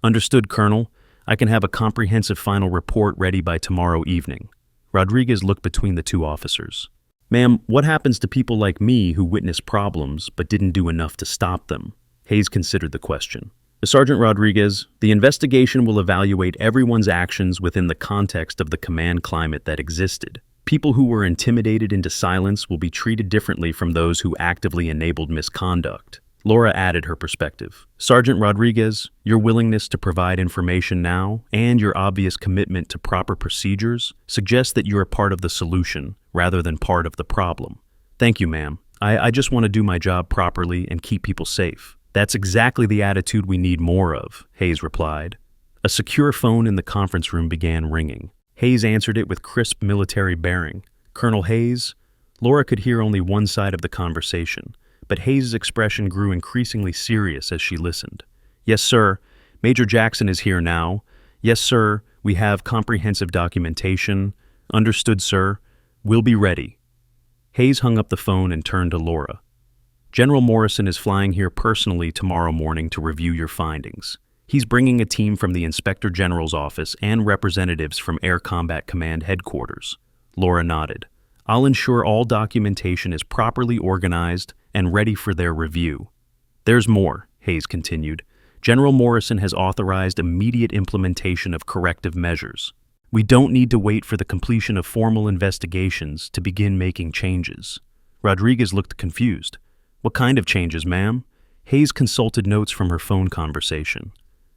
Understood, Colonel. I can have a comprehensive final report ready by tomorrow evening. Rodriguez looked between the two officers. Ma'am, what happens to people like me who witness problems but didn't do enough to stop them? Hayes considered the question. Sergeant Rodriguez, the investigation will evaluate everyone's actions within the context of the command climate that existed. People who were intimidated into silence will be treated differently from those who actively enabled misconduct. Laura added her perspective. Sergeant Rodriguez, your willingness to provide information now and your obvious commitment to proper procedures suggest that you are part of the solution rather than part of the problem. Thank you, ma'am. I just want to do my job properly and keep people safe. That's exactly the attitude we need more of, Hayes replied. A secure phone in the conference room began ringing. Hayes answered it with crisp military bearing. Colonel Hayes? Laura could hear only one side of the conversation, but Hayes' expression grew increasingly serious as she listened. Yes, sir. Major Jackson is here now. Yes, sir. We have comprehensive documentation. Understood, sir. We'll be ready. Hayes hung up the phone and turned to Laura. General Morrison is flying here personally tomorrow morning to review your findings. He's bringing a team from the Inspector General's office and representatives from Air Combat Command headquarters. Laura nodded. I'll ensure all documentation is properly organized and ready for their review. There's more, Hayes continued. General Morrison has authorized immediate implementation of corrective measures. We don't need to wait for the completion of formal investigations to begin making changes. Rodriguez looked confused. What kind of changes, ma'am? Hayes consulted notes from her phone conversation.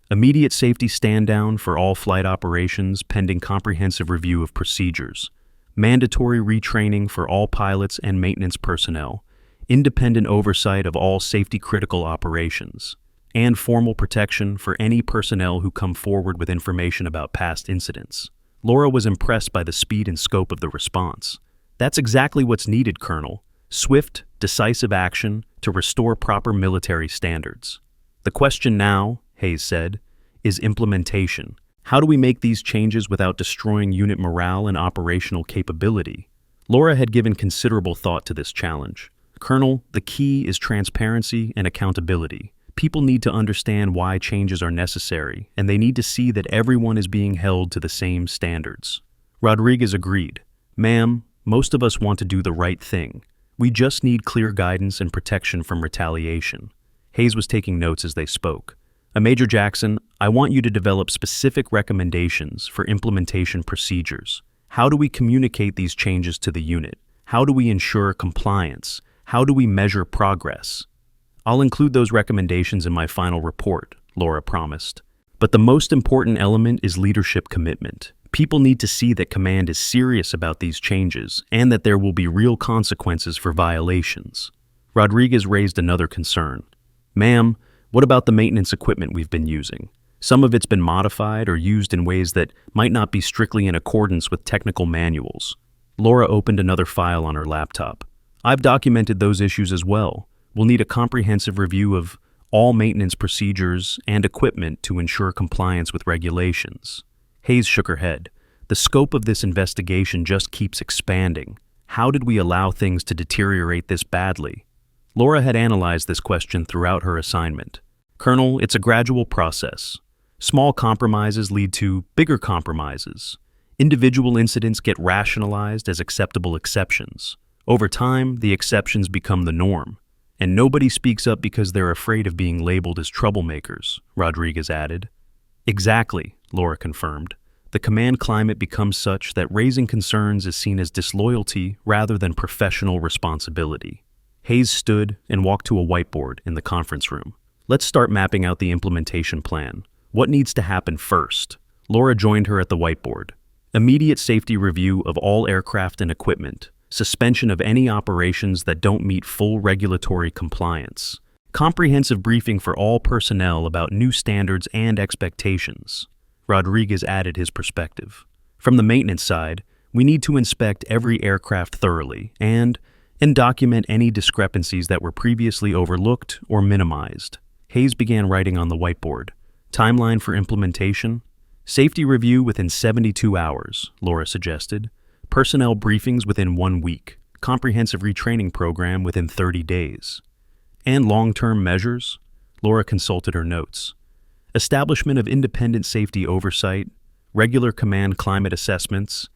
Immediate safety stand-down for all flight operations pending comprehensive review of procedures. Mandatory retraining for all pilots and maintenance personnel. Independent oversight of all safety-critical operations. And formal protection for any personnel who come forward with information about past incidents. Laura was impressed by the speed and scope of the response. That's exactly what's needed, Colonel. Swift, decisive action to restore proper military standards. The question now, Hayes said, is implementation. How do we make these changes without destroying unit morale and operational capability? Laura had given considerable thought to this challenge. Colonel, the key is transparency and accountability. People need to understand why changes are necessary, and they need to see that everyone is being held to the same standards. Rodriguez agreed. Ma'am, most of us want to do the right thing. We just need clear guidance and protection from retaliation. Hayes was taking notes as they spoke. Major Jackson, I want you to develop specific recommendations for implementation procedures. How do we communicate these changes to the unit? How do we ensure compliance? How do we measure progress? I'll include those recommendations in my final report, Laura promised. But the most important element is leadership commitment. People need to see that command is serious about these changes and that there will be real consequences for violations. Rodriguez raised another concern. Ma'am, what about the maintenance equipment we've been using? Some of it's been modified or used in ways that might not be strictly in accordance with technical manuals. Laura opened another file on her laptop. I've documented those issues as well. We'll need a comprehensive review of all maintenance procedures and equipment to ensure compliance with regulations. Hayes shook her head. The scope of this investigation just keeps expanding. How did we allow things to deteriorate this badly? Laura had analyzed this question throughout her assignment. Colonel, it's a gradual process. Small compromises lead to bigger compromises. Individual incidents get rationalized as acceptable exceptions. Over time, the exceptions become the norm. And nobody speaks up because they're afraid of being labeled as troublemakers, Rodriguez added. Exactly, Laura confirmed. The command climate becomes such that raising concerns is seen as disloyalty rather than professional responsibility. Hayes stood and walked to a whiteboard in the conference room. Let's start mapping out the implementation plan. What needs to happen first? Laura joined her at the whiteboard. Immediate safety review of all aircraft and equipment. Suspension of any operations that don't meet full regulatory compliance. Comprehensive briefing for all personnel about new standards and expectations. Rodriguez added his perspective. From the maintenance side, we need to inspect every aircraft thoroughly and document any discrepancies that were previously overlooked or minimized. Hayes began writing on the whiteboard. Timeline for implementation? Safety review within 72 hours, Laura suggested. Personnel briefings within 1 week. Comprehensive retraining program within 30 days. And long-term measures? Laura consulted her notes. Establishment of independent safety oversight, regular command climate assessments,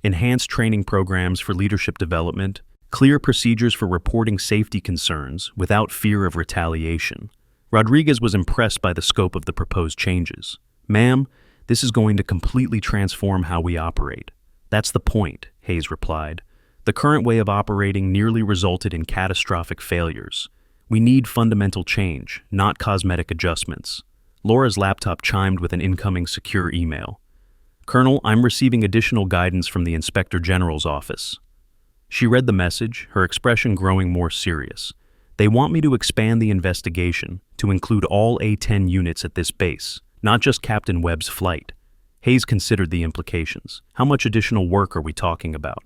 enhanced training programs for leadership development, clear procedures for reporting safety concerns without fear of retaliation. Rodriguez was impressed by the scope of the proposed changes. Ma'am, this is going to completely transform how we operate. That's the point, Hayes replied. The current way of operating nearly resulted in catastrophic failures. We need fundamental change, not cosmetic adjustments. Laura's laptop chimed with an incoming secure email. Colonel, I'm receiving additional guidance from the Inspector General's office. She read the message, her expression growing more serious. They want me to expand the investigation to include all A-10 units at this base, not just Captain Webb's flight. Hayes considered the implications. How much additional work are we talking about?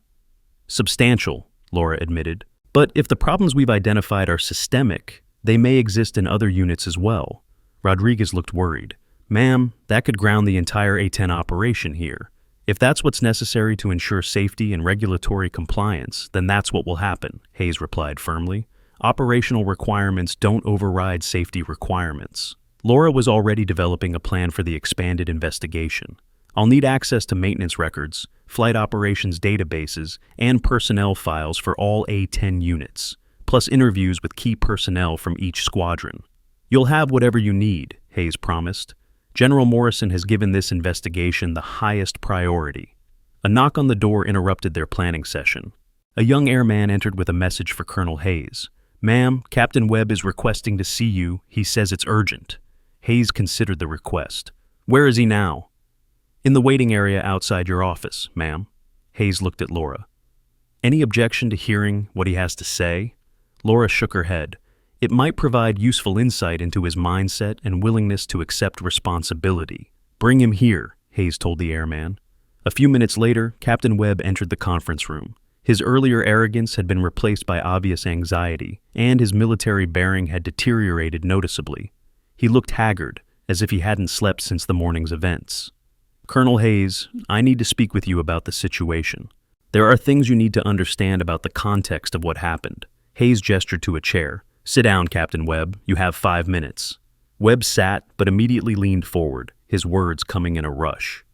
Substantial, Laura admitted. But if the problems we've identified are systemic, they may exist in other units as well. Rodriguez looked worried. Ma'am, that could ground the entire A-10 operation here. If that's what's necessary to ensure safety and regulatory compliance, then that's what will happen, Hayes replied firmly. Operational requirements don't override safety requirements. Laura was already developing a plan for the expanded investigation. I'll need access to maintenance records, flight operations databases, and personnel files for all A-10 units, plus interviews with key personnel from each squadron. You'll have whatever you need, Hayes promised. General Morrison has given this investigation the highest priority. A knock on the door interrupted their planning session. A young airman entered with a message for Colonel Hayes. Ma'am, Captain Webb is requesting to see you. He says it's urgent. Hayes considered the request. Where is he now? In the waiting area outside your office, ma'am. Hayes looked at Laura. Any objection to hearing what he has to say? Laura shook her head. It might provide useful insight into his mindset and willingness to accept responsibility. Bring him here, Hayes told the airman. A few minutes later, Captain Webb entered the conference room. His earlier arrogance had been replaced by obvious anxiety, and his military bearing had deteriorated noticeably. He looked haggard, as if he hadn't slept since the morning's events. Colonel Hayes, I need to speak with you about the situation. There are things you need to understand about the context of what happened. Hayes gestured to a chair. Sit down, Captain Webb. You have 5 minutes. Webb sat, but immediately leaned forward, his words coming in a rush.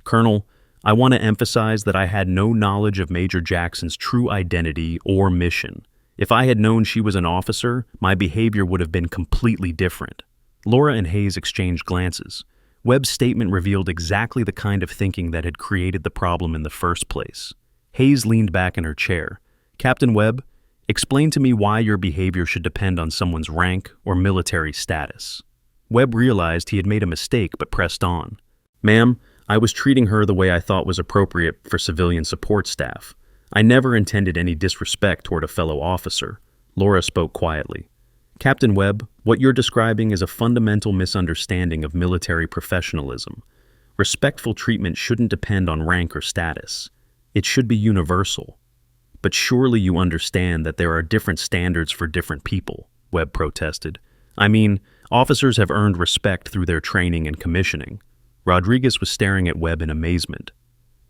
Colonel, I want to emphasize that I had no knowledge of Major Jackson's true identity or mission. If I had known she was an officer, my behavior would have been completely different. Laura and Hayes exchanged glances. Webb's statement revealed exactly the kind of thinking that had created the problem in the first place. Hayes leaned back in her chair. Captain Webb, explain to me why your behavior should depend on someone's rank or military status. Webb realized he had made a mistake but pressed on. Ma'am, I was treating her the way I thought was appropriate for civilian support staff. I never intended any disrespect toward a fellow officer. Laura spoke quietly. Captain Webb, what you're describing is a fundamental misunderstanding of military professionalism. Respectful treatment shouldn't depend on rank or status. It should be universal. But surely you understand that there are different standards for different people, Webb protested. I mean, officers have earned respect through their training and commissioning. Rodriguez was staring at Webb in amazement.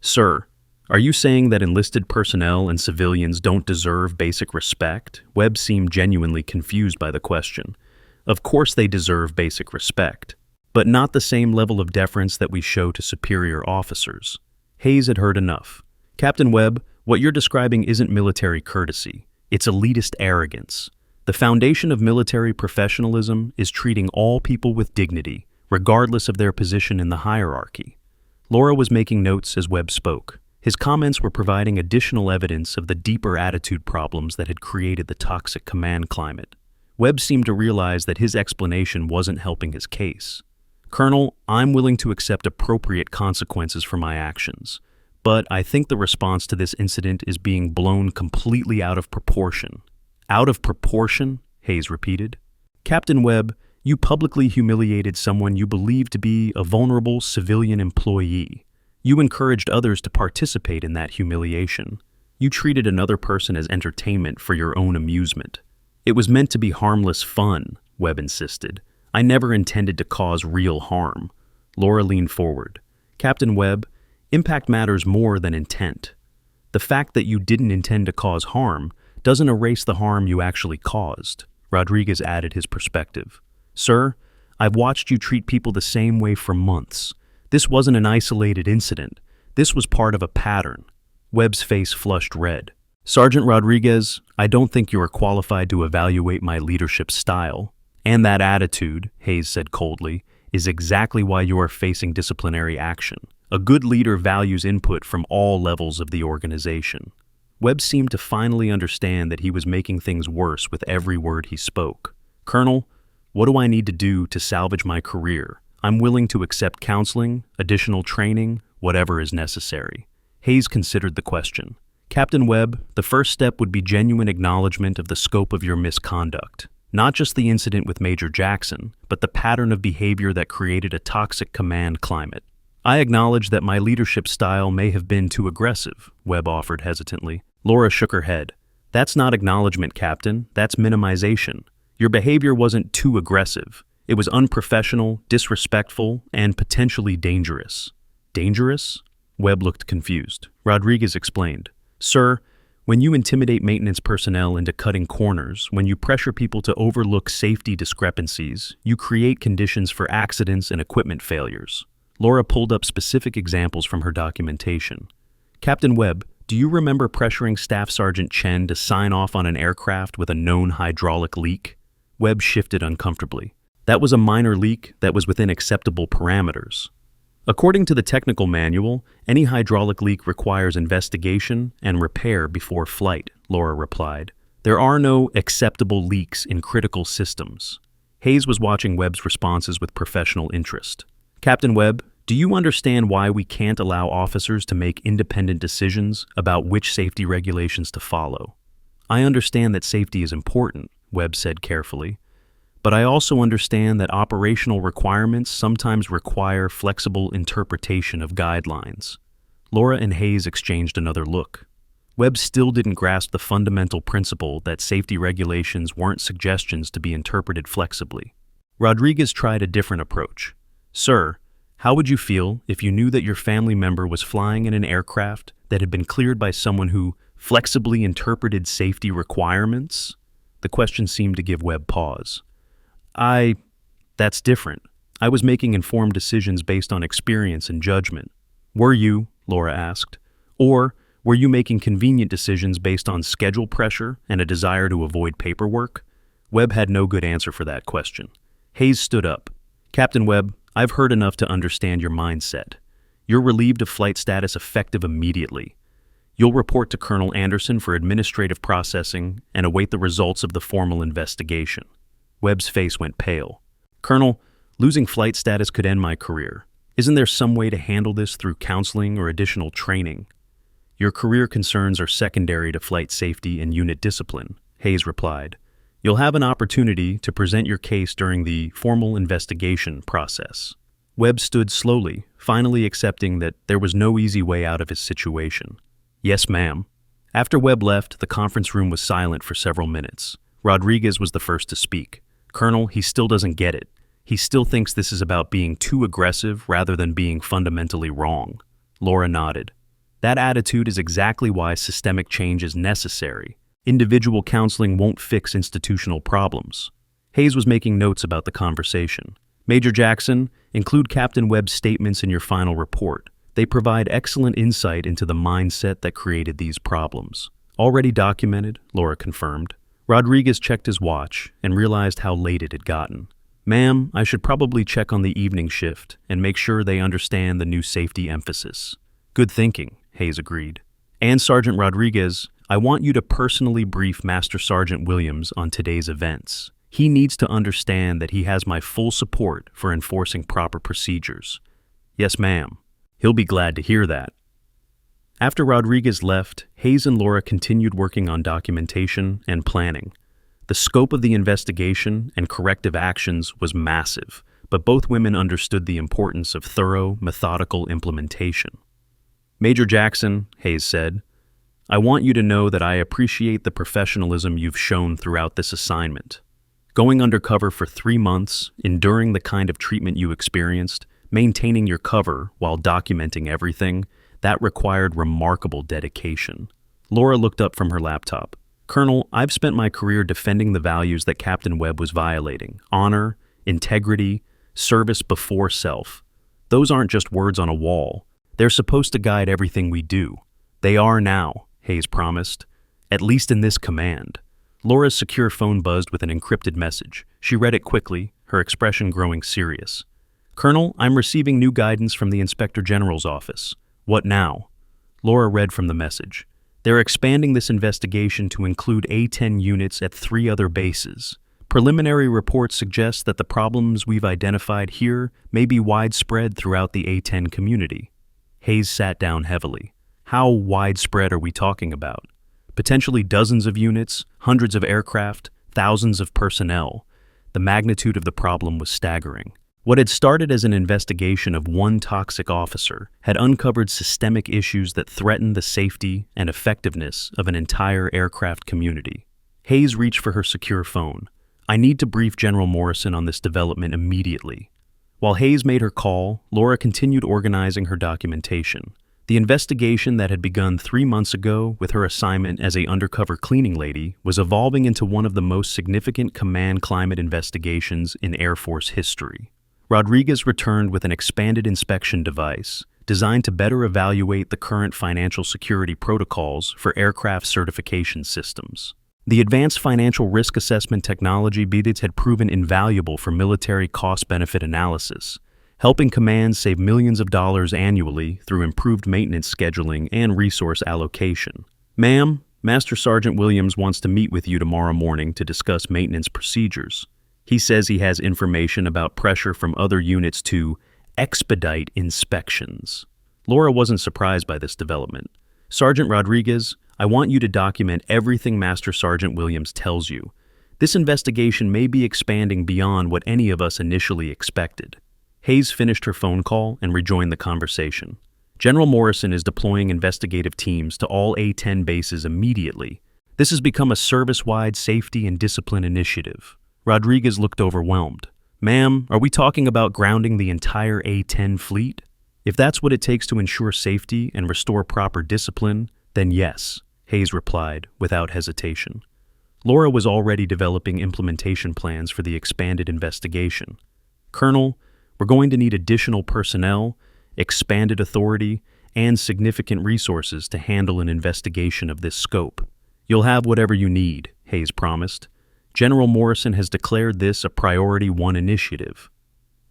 Sir, are you saying that enlisted personnel and civilians don't deserve basic respect? Webb seemed genuinely confused by the question. Of course they deserve basic respect, but not the same level of deference that we show to superior officers. Hayes had heard enough. Captain Webb, what you're describing isn't military courtesy. It's elitist arrogance. The foundation of military professionalism is treating all people with dignity, regardless of their position in the hierarchy. Laura was making notes as Webb spoke. His comments were providing additional evidence of the deeper attitude problems that had created the toxic command climate. Webb seemed to realize that his explanation wasn't helping his case. Colonel, I'm willing to accept appropriate consequences for my actions, but I think the response to this incident is being blown completely out of proportion. Out of proportion? Hayes repeated. Captain Webb, you publicly humiliated someone you believed to be a vulnerable civilian employee. You encouraged others to participate in that humiliation. You treated another person as entertainment for your own amusement. It was meant to be harmless fun, Webb insisted. I never intended to cause real harm. Laura leaned forward. Captain Webb, impact matters more than intent. The fact that you didn't intend to cause harm doesn't erase the harm you actually caused. Rodriguez added his perspective. Sir, I've watched you treat people the same way for months. This wasn't an isolated incident. This was part of a pattern. Webb's face flushed red. Sergeant Rodriguez, I don't think you are qualified to evaluate my leadership style. And that attitude, Hayes said coldly, is exactly why you are facing disciplinary action. A good leader values input from all levels of the organization. Webb seemed to finally understand that he was making things worse with every word he spoke. Colonel, what do I need to do to salvage my career? I'm willing to accept counseling, additional training, whatever is necessary. Hayes considered the question. Captain Webb, the first step would be genuine acknowledgement of the scope of your misconduct. Not just the incident with Major Jackson, but the pattern of behavior that created a toxic command climate. I acknowledge that my leadership style may have been too aggressive, Webb offered hesitantly. Laura shook her head. That's not acknowledgement, Captain. That's minimization. Your behavior wasn't too aggressive. It was unprofessional, disrespectful, and potentially dangerous. Dangerous? Webb looked confused. Rodriguez explained. Sir, when you intimidate maintenance personnel into cutting corners, when you pressure people to overlook safety discrepancies, you create conditions for accidents and equipment failures. Laura pulled up specific examples from her documentation. Captain Webb, do you remember pressuring Staff Sergeant Chen to sign off on an aircraft with a known hydraulic leak? Webb shifted uncomfortably. That was a minor leak that was within acceptable parameters. According to the technical manual, any hydraulic leak requires investigation and repair before flight, Laura replied. There are no acceptable leaks in critical systems. Hayes was watching Webb's responses with professional interest. Captain Webb, do you understand why we can't allow officers to make independent decisions about which safety regulations to follow? I understand that safety is important, Webb said carefully. But I also understand that operational requirements sometimes require flexible interpretation of guidelines. Laura and Hayes exchanged another look. Webb still didn't grasp the fundamental principle that safety regulations weren't suggestions to be interpreted flexibly. Rodriguez tried a different approach. Sir, how would you feel if you knew that your family member was flying in an aircraft that had been cleared by someone who flexibly interpreted safety requirements? The question seemed to give Webb pause. That's different. I was making informed decisions based on experience and judgment. Were you, Laura asked, or were you making convenient decisions based on schedule pressure and a desire to avoid paperwork? Webb had no good answer for that question. Hayes stood up. Captain Webb, I've heard enough to understand your mindset. You're relieved of flight status effective immediately. You'll report to Colonel Anderson for administrative processing and await the results of the formal investigation. Webb's face went pale. Colonel, losing flight status could end my career. Isn't there some way to handle this through counseling or additional training? Your career concerns are secondary to flight safety and unit discipline, Hayes replied. You'll have an opportunity to present your case during the formal investigation process. Webb stood slowly, finally accepting that there was no easy way out of his situation. Yes, ma'am. After Webb left, the conference room was silent for several minutes. Rodriguez was the first to speak. Colonel, he still doesn't get it. He still thinks this is about being too aggressive rather than being fundamentally wrong. Laura nodded. That attitude is exactly why systemic change is necessary. Individual counseling won't fix institutional problems. Hayes was making notes about the conversation. Major Jackson, include Captain Webb's statements in your final report. They provide excellent insight into the mindset that created these problems. Already documented, Laura confirmed. Rodriguez checked his watch and realized how late it had gotten. Ma'am, I should probably check on the evening shift and make sure they understand the new safety emphasis. Good thinking, Hayes agreed. And Sergeant Rodriguez, I want you to personally brief Master Sergeant Williams on today's events. He needs to understand that he has my full support for enforcing proper procedures. Yes, ma'am. He'll be glad to hear that. After Rodriguez left, Hayes and Laura continued working on documentation and planning. The scope of the investigation and corrective actions was massive, but both women understood the importance of thorough, methodical implementation. Major Jackson, Hayes said, I want you to know that I appreciate the professionalism you've shown throughout this assignment. Going undercover for 3 months, enduring the kind of treatment you experienced, maintaining your cover while documenting everything, that required remarkable dedication. Laura looked up from her laptop. Colonel, I've spent my career defending the values that Captain Webb was violating. Honor, integrity, service before self. Those aren't just words on a wall. They're supposed to guide everything we do. They are now, Hayes promised. At least in this command. Laura's secure phone buzzed with an encrypted message. She read it quickly, her expression growing serious. Colonel, I'm receiving new guidance from the Inspector General's office. What now? Laura read from the message. They're expanding this investigation to include A-10 units at 3 other bases. Preliminary reports suggest that the problems we've identified here may be widespread throughout the A-10 community. Hayes sat down heavily. How widespread are we talking about? Potentially dozens of units, hundreds of aircraft, thousands of personnel. The magnitude of the problem was staggering. What had started as an investigation of one toxic officer had uncovered systemic issues that threatened the safety and effectiveness of an entire aircraft community. Hayes reached for her secure phone. "I need to brief General Morrison on this development immediately." While Hayes made her call, Laura continued organizing her documentation. The investigation that had begun 3 months ago with her assignment as an undercover cleaning lady was evolving into one of the most significant command climate investigations in Air Force history. Rodriguez returned with an expanded inspection device designed to better evaluate the current financial security protocols for aircraft certification systems. The advanced financial risk assessment technology BDITS had proven invaluable for military cost-benefit analysis, helping commands save millions of dollars annually through improved maintenance scheduling and resource allocation. "Ma'am, Master Sergeant Williams wants to meet with you tomorrow morning to discuss maintenance procedures. He says he has information about pressure from other units to expedite inspections." Laura wasn't surprised by this development. "Sergeant Rodriguez, I want you to document everything Master Sergeant Williams tells you. This investigation may be expanding beyond what any of us initially expected." Hayes finished her phone call and rejoined the conversation. "General Morrison is deploying investigative teams to all A-10 bases immediately. This has become a service-wide safety and discipline initiative." Rodriguez looked overwhelmed. "Ma'am, are we talking about grounding the entire A-10 fleet? If that's what it takes to ensure safety and restore proper discipline, then yes," Hayes replied without hesitation. Laura was already developing implementation plans for the expanded investigation. "Colonel, we're going to need additional personnel, expanded authority, and significant resources to handle an investigation of this scope." "You'll have whatever you need," Hayes promised. "General Morrison has declared this a Priority 1 initiative."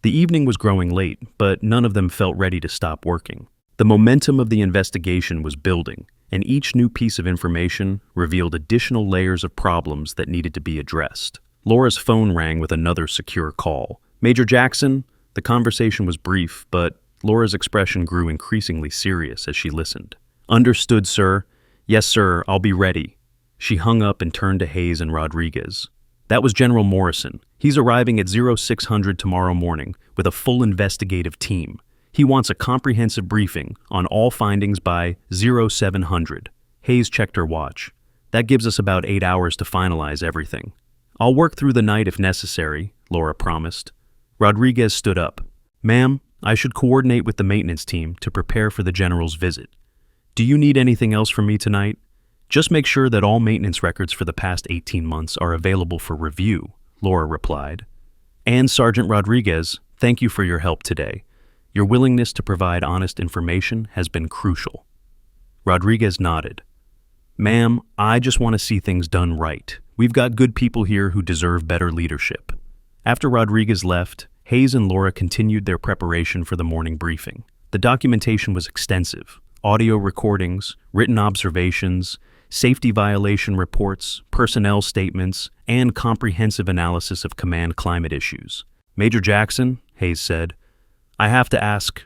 The evening was growing late, but none of them felt ready to stop working. The momentum of the investigation was building, and each new piece of information revealed additional layers of problems that needed to be addressed. Laura's phone rang with another secure call. "Major Jackson?" The conversation was brief, but Laura's expression grew increasingly serious as she listened. "Understood, sir. Yes, sir, I'll be ready." She hung up and turned to Hayes and Rodriguez. "That was General Morrison. He's arriving at 0600 tomorrow morning with a full investigative team. He wants a comprehensive briefing on all findings by 0700. Hayes checked her watch. "That gives us about 8 hours to finalize everything." "I'll work through the night if necessary," Laura promised. Rodriguez stood up. "Ma'am, I should coordinate with the maintenance team to prepare for the General's visit. Do you need anything else from me tonight? Just make sure that all maintenance records for the past 18 months are available for review," Laura replied. "And Sergeant Rodriguez, thank you for your help today. Your willingness to provide honest information has been crucial." Rodriguez nodded. "Ma'am, I just want to see things done right. We've got good people here who deserve better leadership." After Rodriguez left, Hayes and Laura continued their preparation for the morning briefing. The documentation was extensive: audio recordings, written observations, safety violation reports, personnel statements, and comprehensive analysis of command climate issues. "Major Jackson," Hayes said, "I have to ask,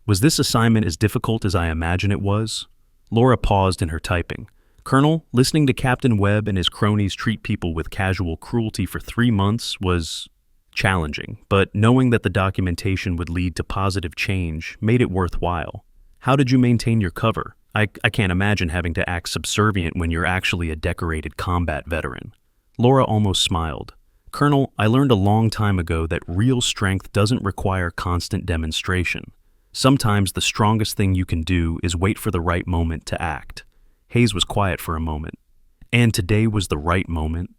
was this assignment as difficult as I imagine it was?" Laura paused in her typing. "Colonel, listening to Captain Webb and his cronies treat people with casual cruelty for 3 months was challenging, but knowing that the documentation would lead to positive change made it worthwhile. How did you maintain your cover? I can't imagine having to act subservient when you're actually a decorated combat veteran." Laura almost smiled. "Colonel, I learned a long time ago that real strength doesn't require constant demonstration. Sometimes the strongest thing you can do is wait for the right moment to act." Hayes was quiet for a moment. "And today was the right moment.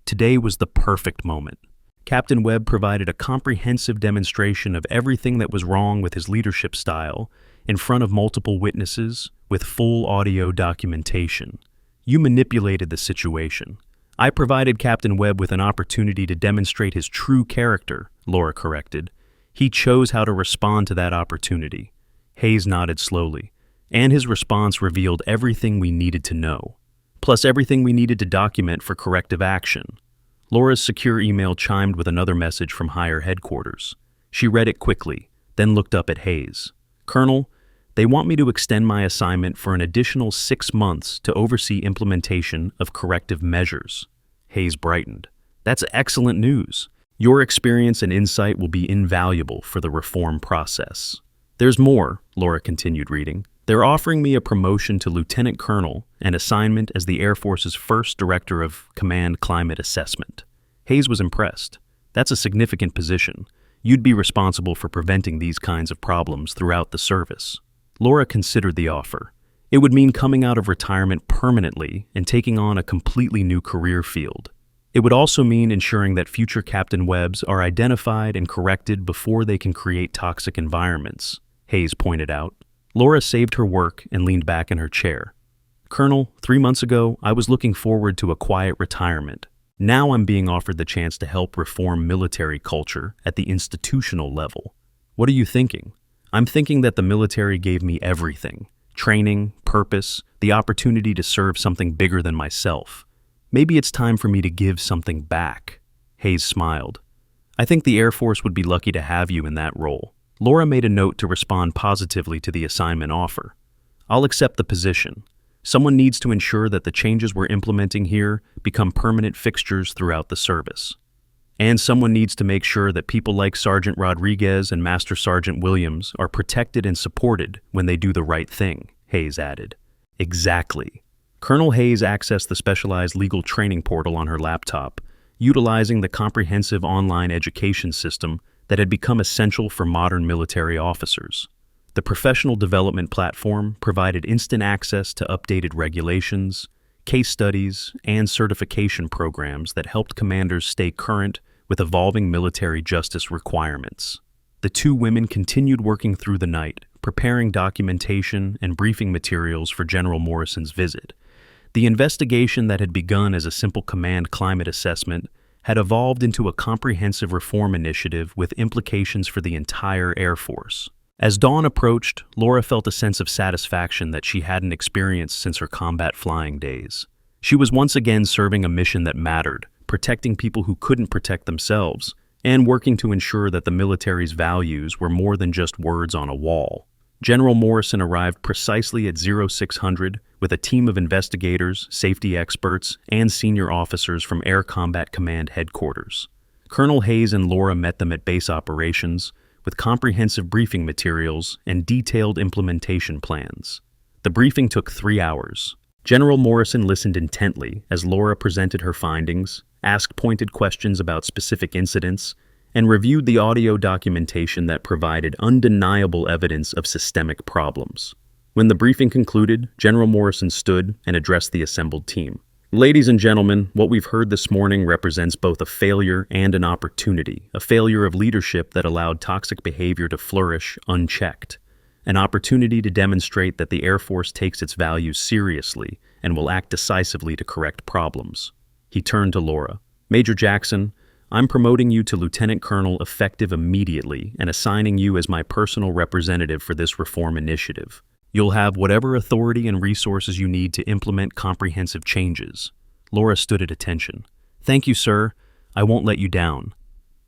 Today was the perfect moment." Captain Webb provided a comprehensive demonstration of everything that was wrong with his leadership style in front of multiple witnesses with full audio documentation. "You manipulated the situation. I provided Captain Webb with an opportunity to demonstrate his true character," Laura corrected. "He chose how to respond to that opportunity." Hayes nodded slowly, and his response revealed everything we needed to know, plus everything we needed to document for corrective action. Laura's secure email chimed with another message from higher headquarters. She read it quickly, then looked up at Hayes. "Colonel, They want me to extend my assignment for an additional 6 months to oversee implementation of corrective measures. Hayes brightened. That's excellent news. Your experience and insight will be invaluable for the reform process. There's more, Laura continued reading. They're offering me a promotion to Lieutenant Colonel and assignment as the Air Force's first Director of Command Climate Assessment. Hayes was impressed. That's a significant position. You'd be responsible for preventing these kinds of problems throughout the service. Laura considered the offer. It would mean coming out of retirement permanently and taking on a completely new career field. It would also mean ensuring that future Captain Webbs are identified and corrected before they can create toxic environments, Hayes pointed out. Laura saved her work and leaned back in her chair. Colonel, 3 months ago, I was looking forward to a quiet retirement. Now I'm being offered the chance to help reform military culture at the institutional level. What are you thinking? I'm thinking that the military gave me everything. Training, purpose, the opportunity to serve something bigger than myself. Maybe it's time for me to give something back. Hayes smiled. I think the Air Force would be lucky to have you in that role. Laura made a note to respond positively to the assignment offer. I'll accept the position. Someone needs to ensure that the changes we're implementing here become permanent fixtures throughout the service. And someone needs to make sure that people like Sergeant Rodriguez and Master Sergeant Williams are protected and supported when they do the right thing, Hayes added. Exactly. Colonel Hayes accessed the specialized legal training portal on her laptop, utilizing the comprehensive online education system that had become essential for modern military officers. The professional development platform provided instant access to updated regulations, case studies, and certification programs that helped commanders stay current with evolving military justice requirements. The two women continued working through the night, preparing documentation and briefing materials for General Morrison's visit. The investigation that had begun as a simple command climate assessment had evolved into a comprehensive reform initiative with implications for the entire Air Force. As dawn approached, Laura felt a sense of satisfaction that she hadn't experienced since her combat flying days. She was once again serving a mission that mattered, protecting people who couldn't protect themselves, and working to ensure that the military's values were more than just words on a wall. General Morrison arrived precisely at 0600 with a team of investigators, safety experts, and senior officers from Air Combat Command Headquarters. Colonel Hayes and Laura met them at base operations, with comprehensive briefing materials and detailed implementation plans. The briefing took 3 hours. General Morrison listened intently as Laura presented her findings, asked pointed questions about specific incidents, and reviewed the audio documentation that provided undeniable evidence of systemic problems. When the briefing concluded, General Morrison stood and addressed the assembled team. Ladies and gentlemen, what we've heard this morning represents both a failure and an opportunity, a failure of leadership that allowed toxic behavior to flourish unchecked, an opportunity to demonstrate that the Air Force takes its values seriously and will act decisively to correct problems. He turned to Laura. Major Jackson, I'm promoting you to Lieutenant Colonel effective immediately and assigning you as my personal representative for this reform initiative. You'll have whatever authority and resources you need to implement comprehensive changes. Laura stood at attention. Thank you, sir. I won't let you down.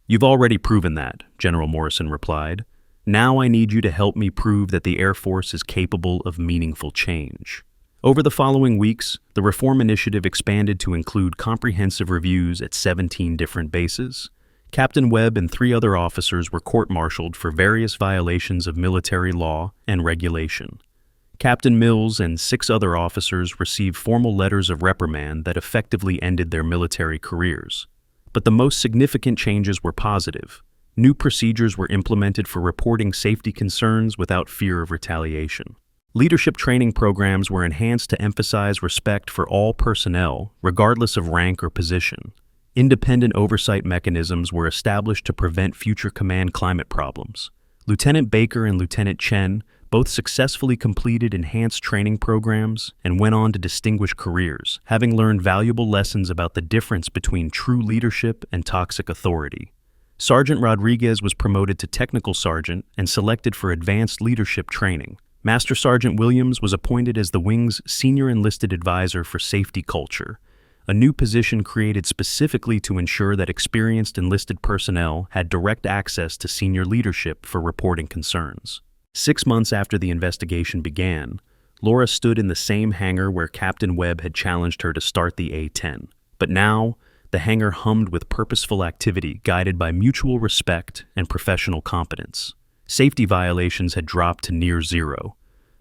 You've already proven that, General Morrison replied. Now I need you to help me prove that the Air Force is capable of meaningful change. Over the following weeks, the reform initiative expanded to include comprehensive reviews at 17 different bases. Captain Webb and 3 other officers were court-martialed for various violations of military law and regulation. Captain Mills and 6 other officers received formal letters of reprimand that effectively ended their military careers. But the most significant changes were positive. New procedures were implemented for reporting safety concerns without fear of retaliation. Leadership training programs were enhanced to emphasize respect for all personnel, regardless of rank or position. Independent oversight mechanisms were established to prevent future command climate problems. Lieutenant Baker and Lieutenant Chen both successfully completed enhanced training programs and went on to distinguished careers, having learned valuable lessons about the difference between true leadership and toxic authority. Sergeant Rodriguez was promoted to Technical Sergeant and selected for advanced leadership training. Master Sergeant Williams was appointed as the Wing's Senior Enlisted Advisor for Safety Culture, a new position created specifically to ensure that experienced enlisted personnel had direct access to senior leadership for reporting concerns. 6 months after the investigation began, Laura stood in the same hangar where Captain Webb had challenged her to start the A-10. But now, the hangar hummed with purposeful activity guided by mutual respect and professional competence. Safety violations had dropped to near zero.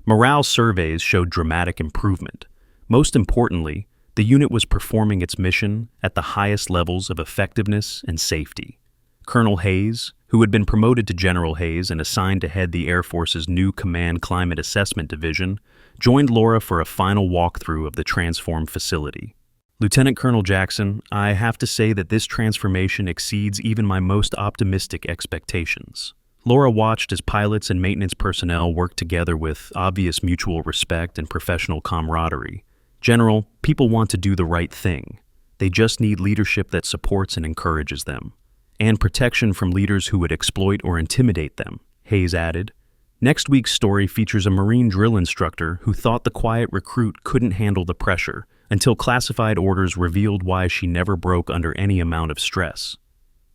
Morale surveys showed dramatic improvement. Most importantly, the unit was performing its mission at the highest levels of effectiveness and safety. Colonel Hayes, who had been promoted to General Hayes and assigned to head the Air Force's new Command Climate Assessment Division, joined Laura for a final walkthrough of the transformed facility. Lieutenant Colonel Jackson, I have to say that this transformation exceeds even my most optimistic expectations. Laura watched as pilots and maintenance personnel worked together with obvious mutual respect and professional camaraderie. General, people want to do the right thing. They just need leadership that supports and encourages them. And protection from leaders who would exploit or intimidate them, Hayes added. Next week's story features a Marine drill instructor who thought the quiet recruit couldn't handle the pressure until classified orders revealed why she never broke under any amount of stress.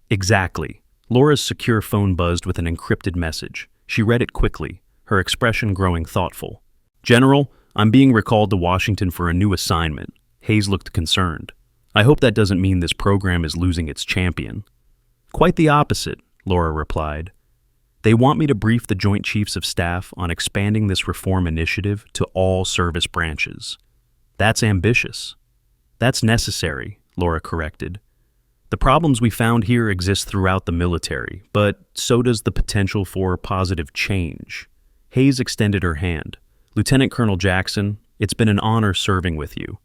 Exactly. Laura's secure phone buzzed with an encrypted message. She read it quickly, her expression growing thoughtful. General, I'm being recalled to Washington for a new assignment. Hayes looked concerned. I hope that doesn't mean this program is losing its champion. Quite the opposite, Laura replied. They want me to brief the Joint Chiefs of Staff on expanding this reform initiative to all service branches. That's ambitious. That's necessary, Laura corrected. The problems we found here exist throughout the military, but so does the potential for positive change. Hayes extended her hand. Lieutenant Colonel Jackson, it's been an honor serving with you.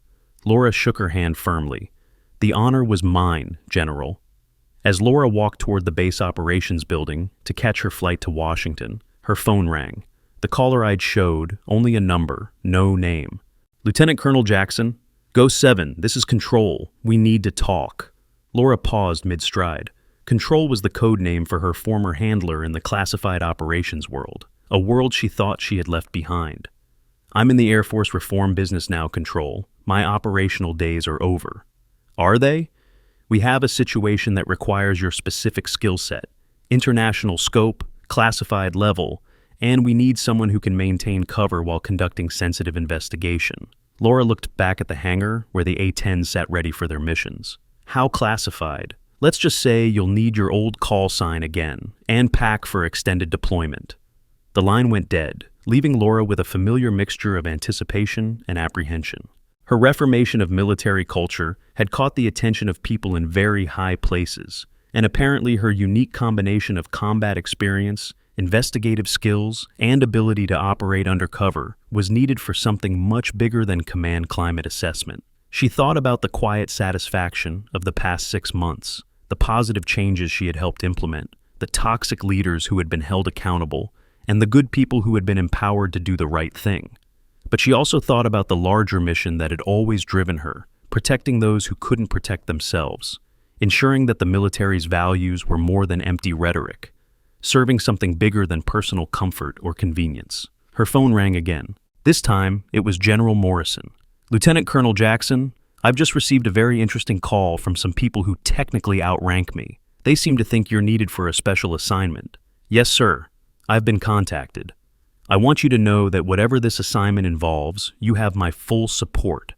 Laura shook her hand firmly. The honor was mine, General. As Laura walked toward the base operations building to catch her flight to Washington, her phone rang. The caller ID showed only a number, no name. Lieutenant Colonel Jackson, Go 7, this is Control. We need to talk. Laura paused mid-stride. Control was the code name for her former handler in the classified operations world, a world she thought she had left behind. I'm in the Air Force reform business now, Control. My operational days are over. Are they? We have a situation that requires your specific skill set, international scope, classified level, and we need someone who can maintain cover while conducting sensitive investigation. Laura looked back at the hangar where the A-10 sat ready for their missions. How classified? Let's just say you'll need your old call sign again and pack for extended deployment. The line went dead, leaving Laura with a familiar mixture of anticipation and apprehension. Her reformation of military culture had caught the attention of people in very high places, and apparently her unique combination of combat experience, investigative skills, and ability to operate undercover was needed for something much bigger than command climate assessment. She thought about the quiet satisfaction of the past 6 months, the positive changes she had helped implement, the toxic leaders who had been held accountable, and the good people who had been empowered to do the right thing. But she also thought about the larger mission that had always driven her, protecting those who couldn't protect themselves, ensuring that the military's values were more than empty rhetoric, serving something bigger than personal comfort or convenience. Her phone rang again. This time, it was General Morrison. Lieutenant Colonel Jackson, I've just received a very interesting call from some people who technically outrank me. They seem to think you're needed for a special assignment. Yes, sir. I've been contacted. I want you to know that whatever this assignment involves, you have my full support.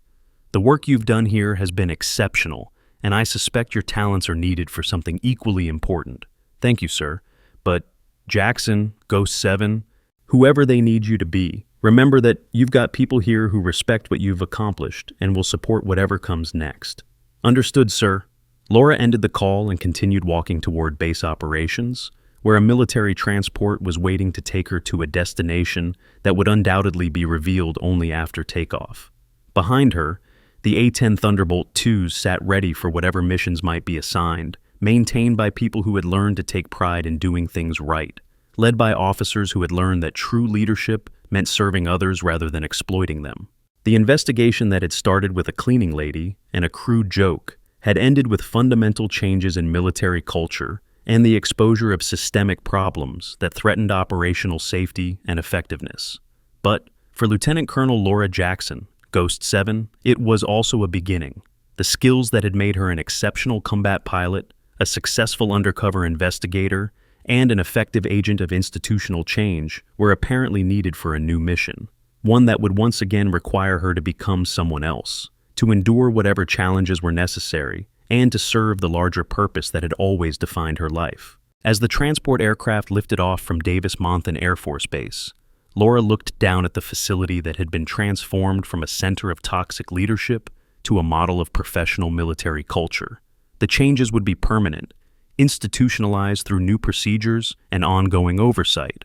The work you've done here has been exceptional, and I suspect your talents are needed for something equally important. Thank you, sir. But Jackson, Ghost 7, whoever they need you to be, remember that you've got people here who respect what you've accomplished and will support whatever comes next. Understood, sir. Laura ended the call and continued walking toward base operations, where a military transport was waiting to take her to a destination that would undoubtedly be revealed only after takeoff. Behind her, the A-10 Thunderbolt IIs sat ready for whatever missions might be assigned, maintained by people who had learned to take pride in doing things right, led by officers who had learned that true leadership meant serving others rather than exploiting them. The investigation that had started with a cleaning lady and a crude joke had ended with fundamental changes in military culture and the exposure of systemic problems that threatened operational safety and effectiveness. But for Lieutenant Colonel Laura Jackson, Ghost 7, it was also a beginning. The skills that had made her an exceptional combat pilot, a successful undercover investigator, and an effective agent of institutional change were apparently needed for a new mission, one that would once again require her to become someone else, to endure whatever challenges were necessary, and to serve the larger purpose that had always defined her life. As the transport aircraft lifted off from Davis-Monthan Air Force Base, Laura looked down at the facility that had been transformed from a center of toxic leadership to a model of professional military culture. The changes would be permanent, institutionalized through new procedures and ongoing oversight.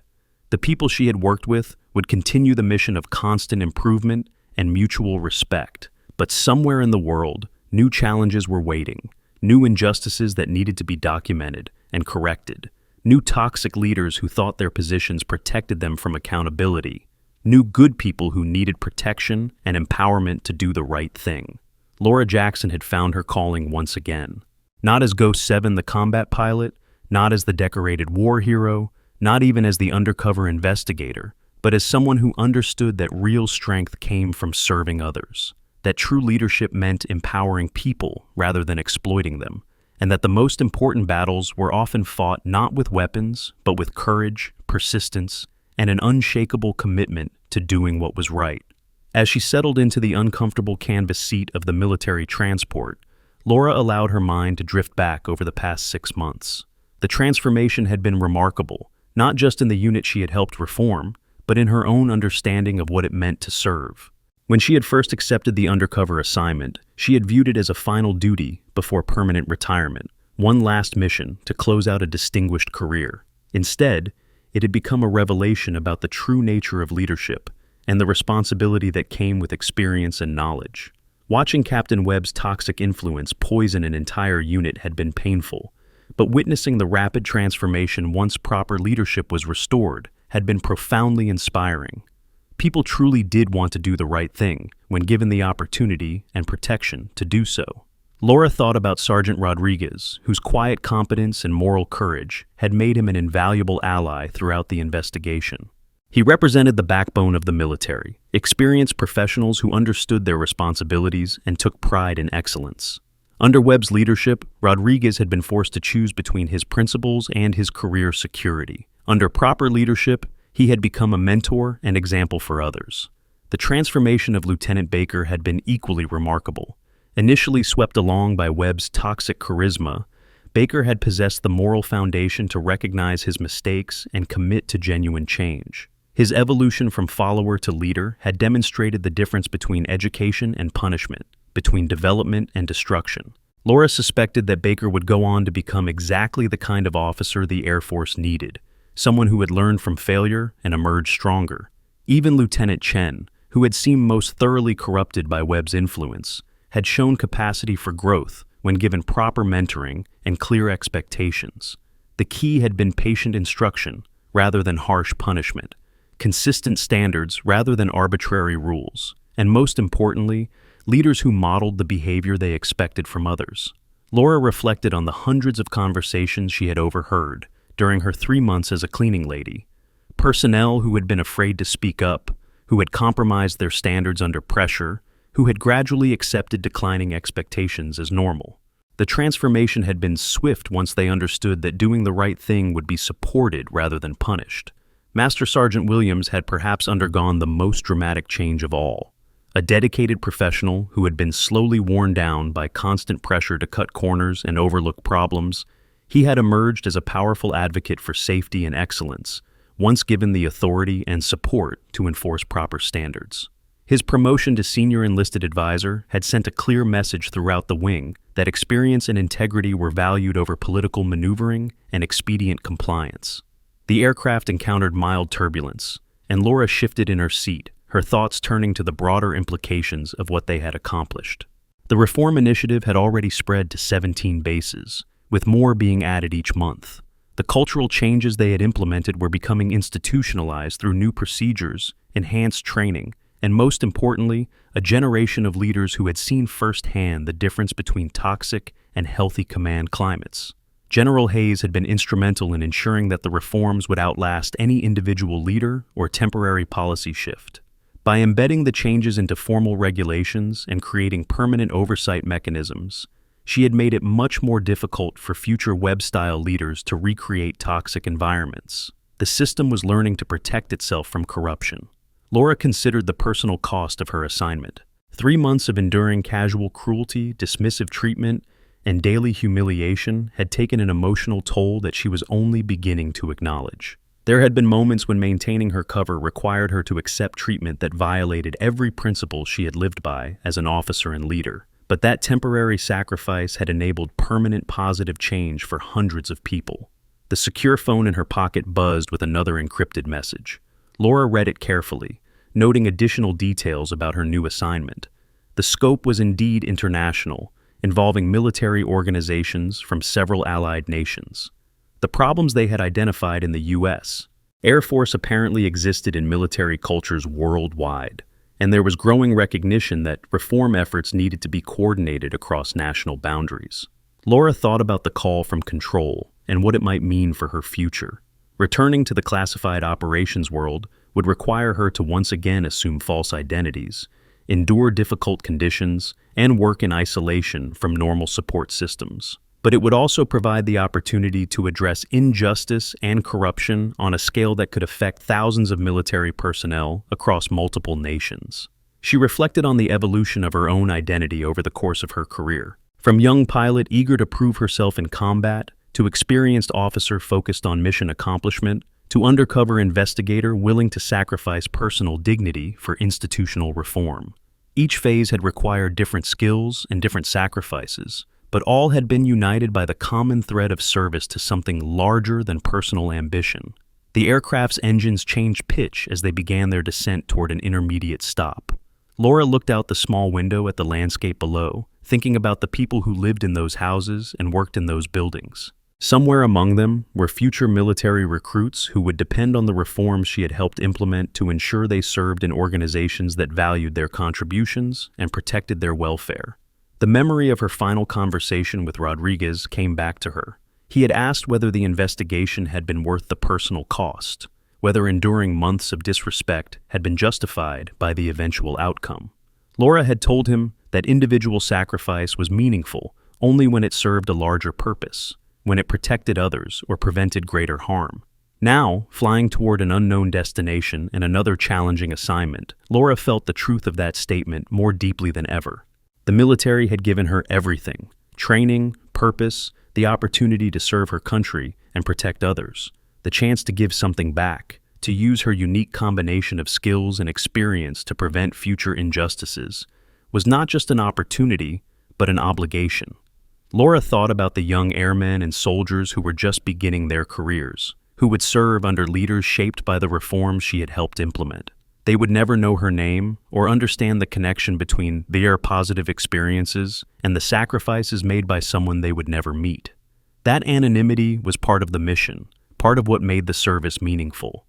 The people she had worked with would continue the mission of constant improvement and mutual respect. But somewhere in the world, new challenges were waiting, new injustices that needed to be documented and corrected, new toxic leaders who thought their positions protected them from accountability, new good people who needed protection and empowerment to do the right thing. Laura Jackson had found her calling once again. Not as Ghost 7 the combat pilot, not as the decorated war hero, not even as the undercover investigator, but as someone who understood that real strength came from serving others, that true leadership meant empowering people rather than exploiting them, and that the most important battles were often fought not with weapons, but with courage, persistence, and an unshakable commitment to doing what was right. As she settled into the uncomfortable canvas seat of the military transport, Laura allowed her mind to drift back over the past 6 months. The transformation had been remarkable, not just in the unit she had helped reform, but in her own understanding of what it meant to serve. When she had first accepted the undercover assignment, she had viewed it as a final duty before permanent retirement, one last mission to close out a distinguished career. Instead, it had become a revelation about the true nature of leadership and the responsibility that came with experience and knowledge. Watching Captain Webb's toxic influence poison an entire unit had been painful, but witnessing the rapid transformation once proper leadership was restored had been profoundly inspiring. People truly did want to do the right thing when given the opportunity and protection to do so. Laura thought about Sergeant Rodriguez, whose quiet competence and moral courage had made him an invaluable ally throughout the investigation. He represented the backbone of the military, experienced professionals who understood their responsibilities and took pride in excellence. Under Webb's leadership, Rodriguez had been forced to choose between his principles and his career security. Under proper leadership, he had become a mentor and example for others. The transformation of Lieutenant Baker had been equally remarkable. Initially swept along by Webb's toxic charisma, Baker had possessed the moral foundation to recognize his mistakes and commit to genuine change. His evolution from follower to leader had demonstrated the difference between education and punishment, between development and destruction. Laura suspected that Baker would go on to become exactly the kind of officer the Air Force needed, someone who had learned from failure and emerged stronger. Even Lieutenant Chen, who had seemed most thoroughly corrupted by Webb's influence, had shown capacity for growth when given proper mentoring and clear expectations. The key had been patient instruction rather than harsh punishment, consistent standards rather than arbitrary rules, and most importantly, leaders who modeled the behavior they expected from others. Laura reflected on the hundreds of conversations she had overheard during her 3 months as a cleaning lady. Personnel who had been afraid to speak up, who had compromised their standards under pressure, who had gradually accepted declining expectations as normal. The transformation had been swift once they understood that doing the right thing would be supported rather than punished. Master Sergeant Williams had perhaps undergone the most dramatic change of all. A dedicated professional who had been slowly worn down by constant pressure to cut corners and overlook problems, he had emerged as a powerful advocate for safety and excellence, once given the authority and support to enforce proper standards. His promotion to senior enlisted advisor had sent a clear message throughout the wing that experience and integrity were valued over political maneuvering and expedient compliance. The aircraft encountered mild turbulence, and Laura shifted in her seat, her thoughts turning to the broader implications of what they had accomplished. The reform initiative had already spread to 17 bases, with more being added each month. The cultural changes they had implemented were becoming institutionalized through new procedures, enhanced training, and most importantly, a generation of leaders who had seen firsthand the difference between toxic and healthy command climates. General Hayes had been instrumental in ensuring that the reforms would outlast any individual leader or temporary policy shift. By embedding the changes into formal regulations and creating permanent oversight mechanisms, She had made it much more difficult for future web-style leaders to recreate toxic environments. The system was learning to protect itself from corruption. Laura considered the personal cost of her assignment. 3 months of enduring casual cruelty, dismissive treatment, and daily humiliation had taken an emotional toll that she was only beginning to acknowledge. There had been moments when maintaining her cover required her to accept treatment that violated every principle she had lived by as an officer and leader. But that temporary sacrifice had enabled permanent positive change for hundreds of people. The secure phone in her pocket buzzed with another encrypted message. Laura read it carefully, noting additional details about her new assignment. The scope was indeed international, involving military organizations from several allied nations. The problems they had identified in the U.S. Air Force apparently existed in military cultures worldwide, and there was growing recognition that reform efforts needed to be coordinated across national boundaries. Laura thought about the call from control and what it might mean for her future. Returning to the classified operations world would require her to once again assume false identities, endure difficult conditions, and work in isolation from normal support systems. But it would also provide the opportunity to address injustice and corruption on a scale that could affect thousands of military personnel across multiple nations. She reflected on the evolution of her own identity over the course of her career. From young pilot eager to prove herself in combat, to experienced officer focused on mission accomplishment, to undercover investigator willing to sacrifice personal dignity for institutional reform. Each phase had required different skills and different sacrifices, but all had been united by the common thread of service to something larger than personal ambition. The aircraft's engines changed pitch as they began their descent toward an intermediate stop. Laura looked out the small window at the landscape below, thinking about the people who lived in those houses and worked in those buildings. Somewhere among them were future military recruits who would depend on the reforms she had helped implement to ensure they served in organizations that valued their contributions and protected their welfare. The memory of her final conversation with Rodriguez came back to her. He had asked whether the investigation had been worth the personal cost, whether enduring months of disrespect had been justified by the eventual outcome. Laura had told him that individual sacrifice was meaningful only when it served a larger purpose, when it protected others or prevented greater harm. Now, flying toward an unknown destination and another challenging assignment, Laura felt the truth of that statement more deeply than ever. The military had given her everything: training, purpose, the opportunity to serve her country and protect others, the chance to give something back, to use her unique combination of skills and experience to prevent future injustices, was not just an opportunity, but an obligation. Laura thought about the young airmen and soldiers who were just beginning their careers, who would serve under leaders shaped by the reforms she had helped implement. They would never know her name or understand the connection between their positive experiences and the sacrifices made by someone they would never meet. That anonymity was part of the mission, part of what made the service meaningful.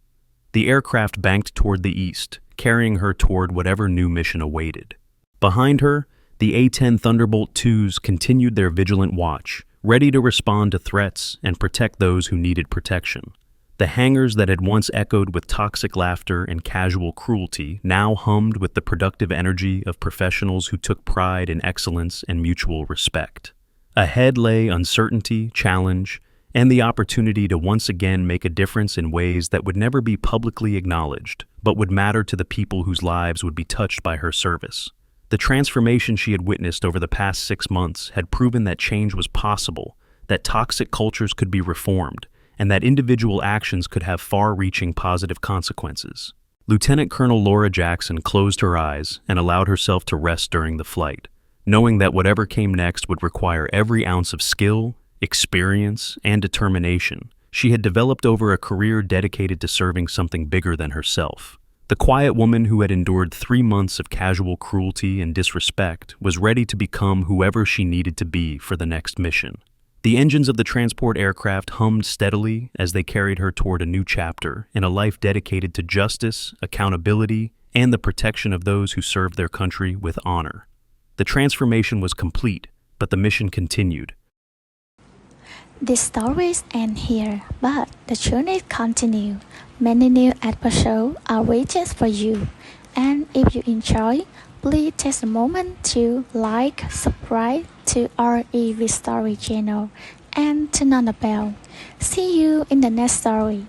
The aircraft banked toward the east, carrying her toward whatever new mission awaited. Behind her, the A-10 Thunderbolt IIs continued their vigilant watch, ready to respond to threats and protect those who needed protection. The hangars that had once echoed with toxic laughter and casual cruelty now hummed with the productive energy of professionals who took pride in excellence and mutual respect. Ahead lay uncertainty, challenge, and the opportunity to once again make a difference in ways that would never be publicly acknowledged, but would matter to the people whose lives would be touched by her service. The transformation she had witnessed over the past 6 months had proven that change was possible, that toxic cultures could be reformed, and that individual actions could have far-reaching positive consequences. Lieutenant Colonel Laura Jackson closed her eyes and allowed herself to rest during the flight, knowing that whatever came next would require every ounce of skill, experience, and determination she had developed over a career dedicated to serving something bigger than herself. The quiet woman who had endured 3 months of casual cruelty and disrespect was ready to become whoever she needed to be for the next mission. The engines of the transport aircraft hummed steadily as they carried her toward a new chapter in a life dedicated to justice, accountability, and the protection of those who served their country with honor. The transformation was complete, but the mission continued. The stories end here, but the journey continues. Many new episodes are waiting for you. And if you enjoy, Please take a moment to like, subscribe to our EV Story channel and turn on the bell. See you in the next story.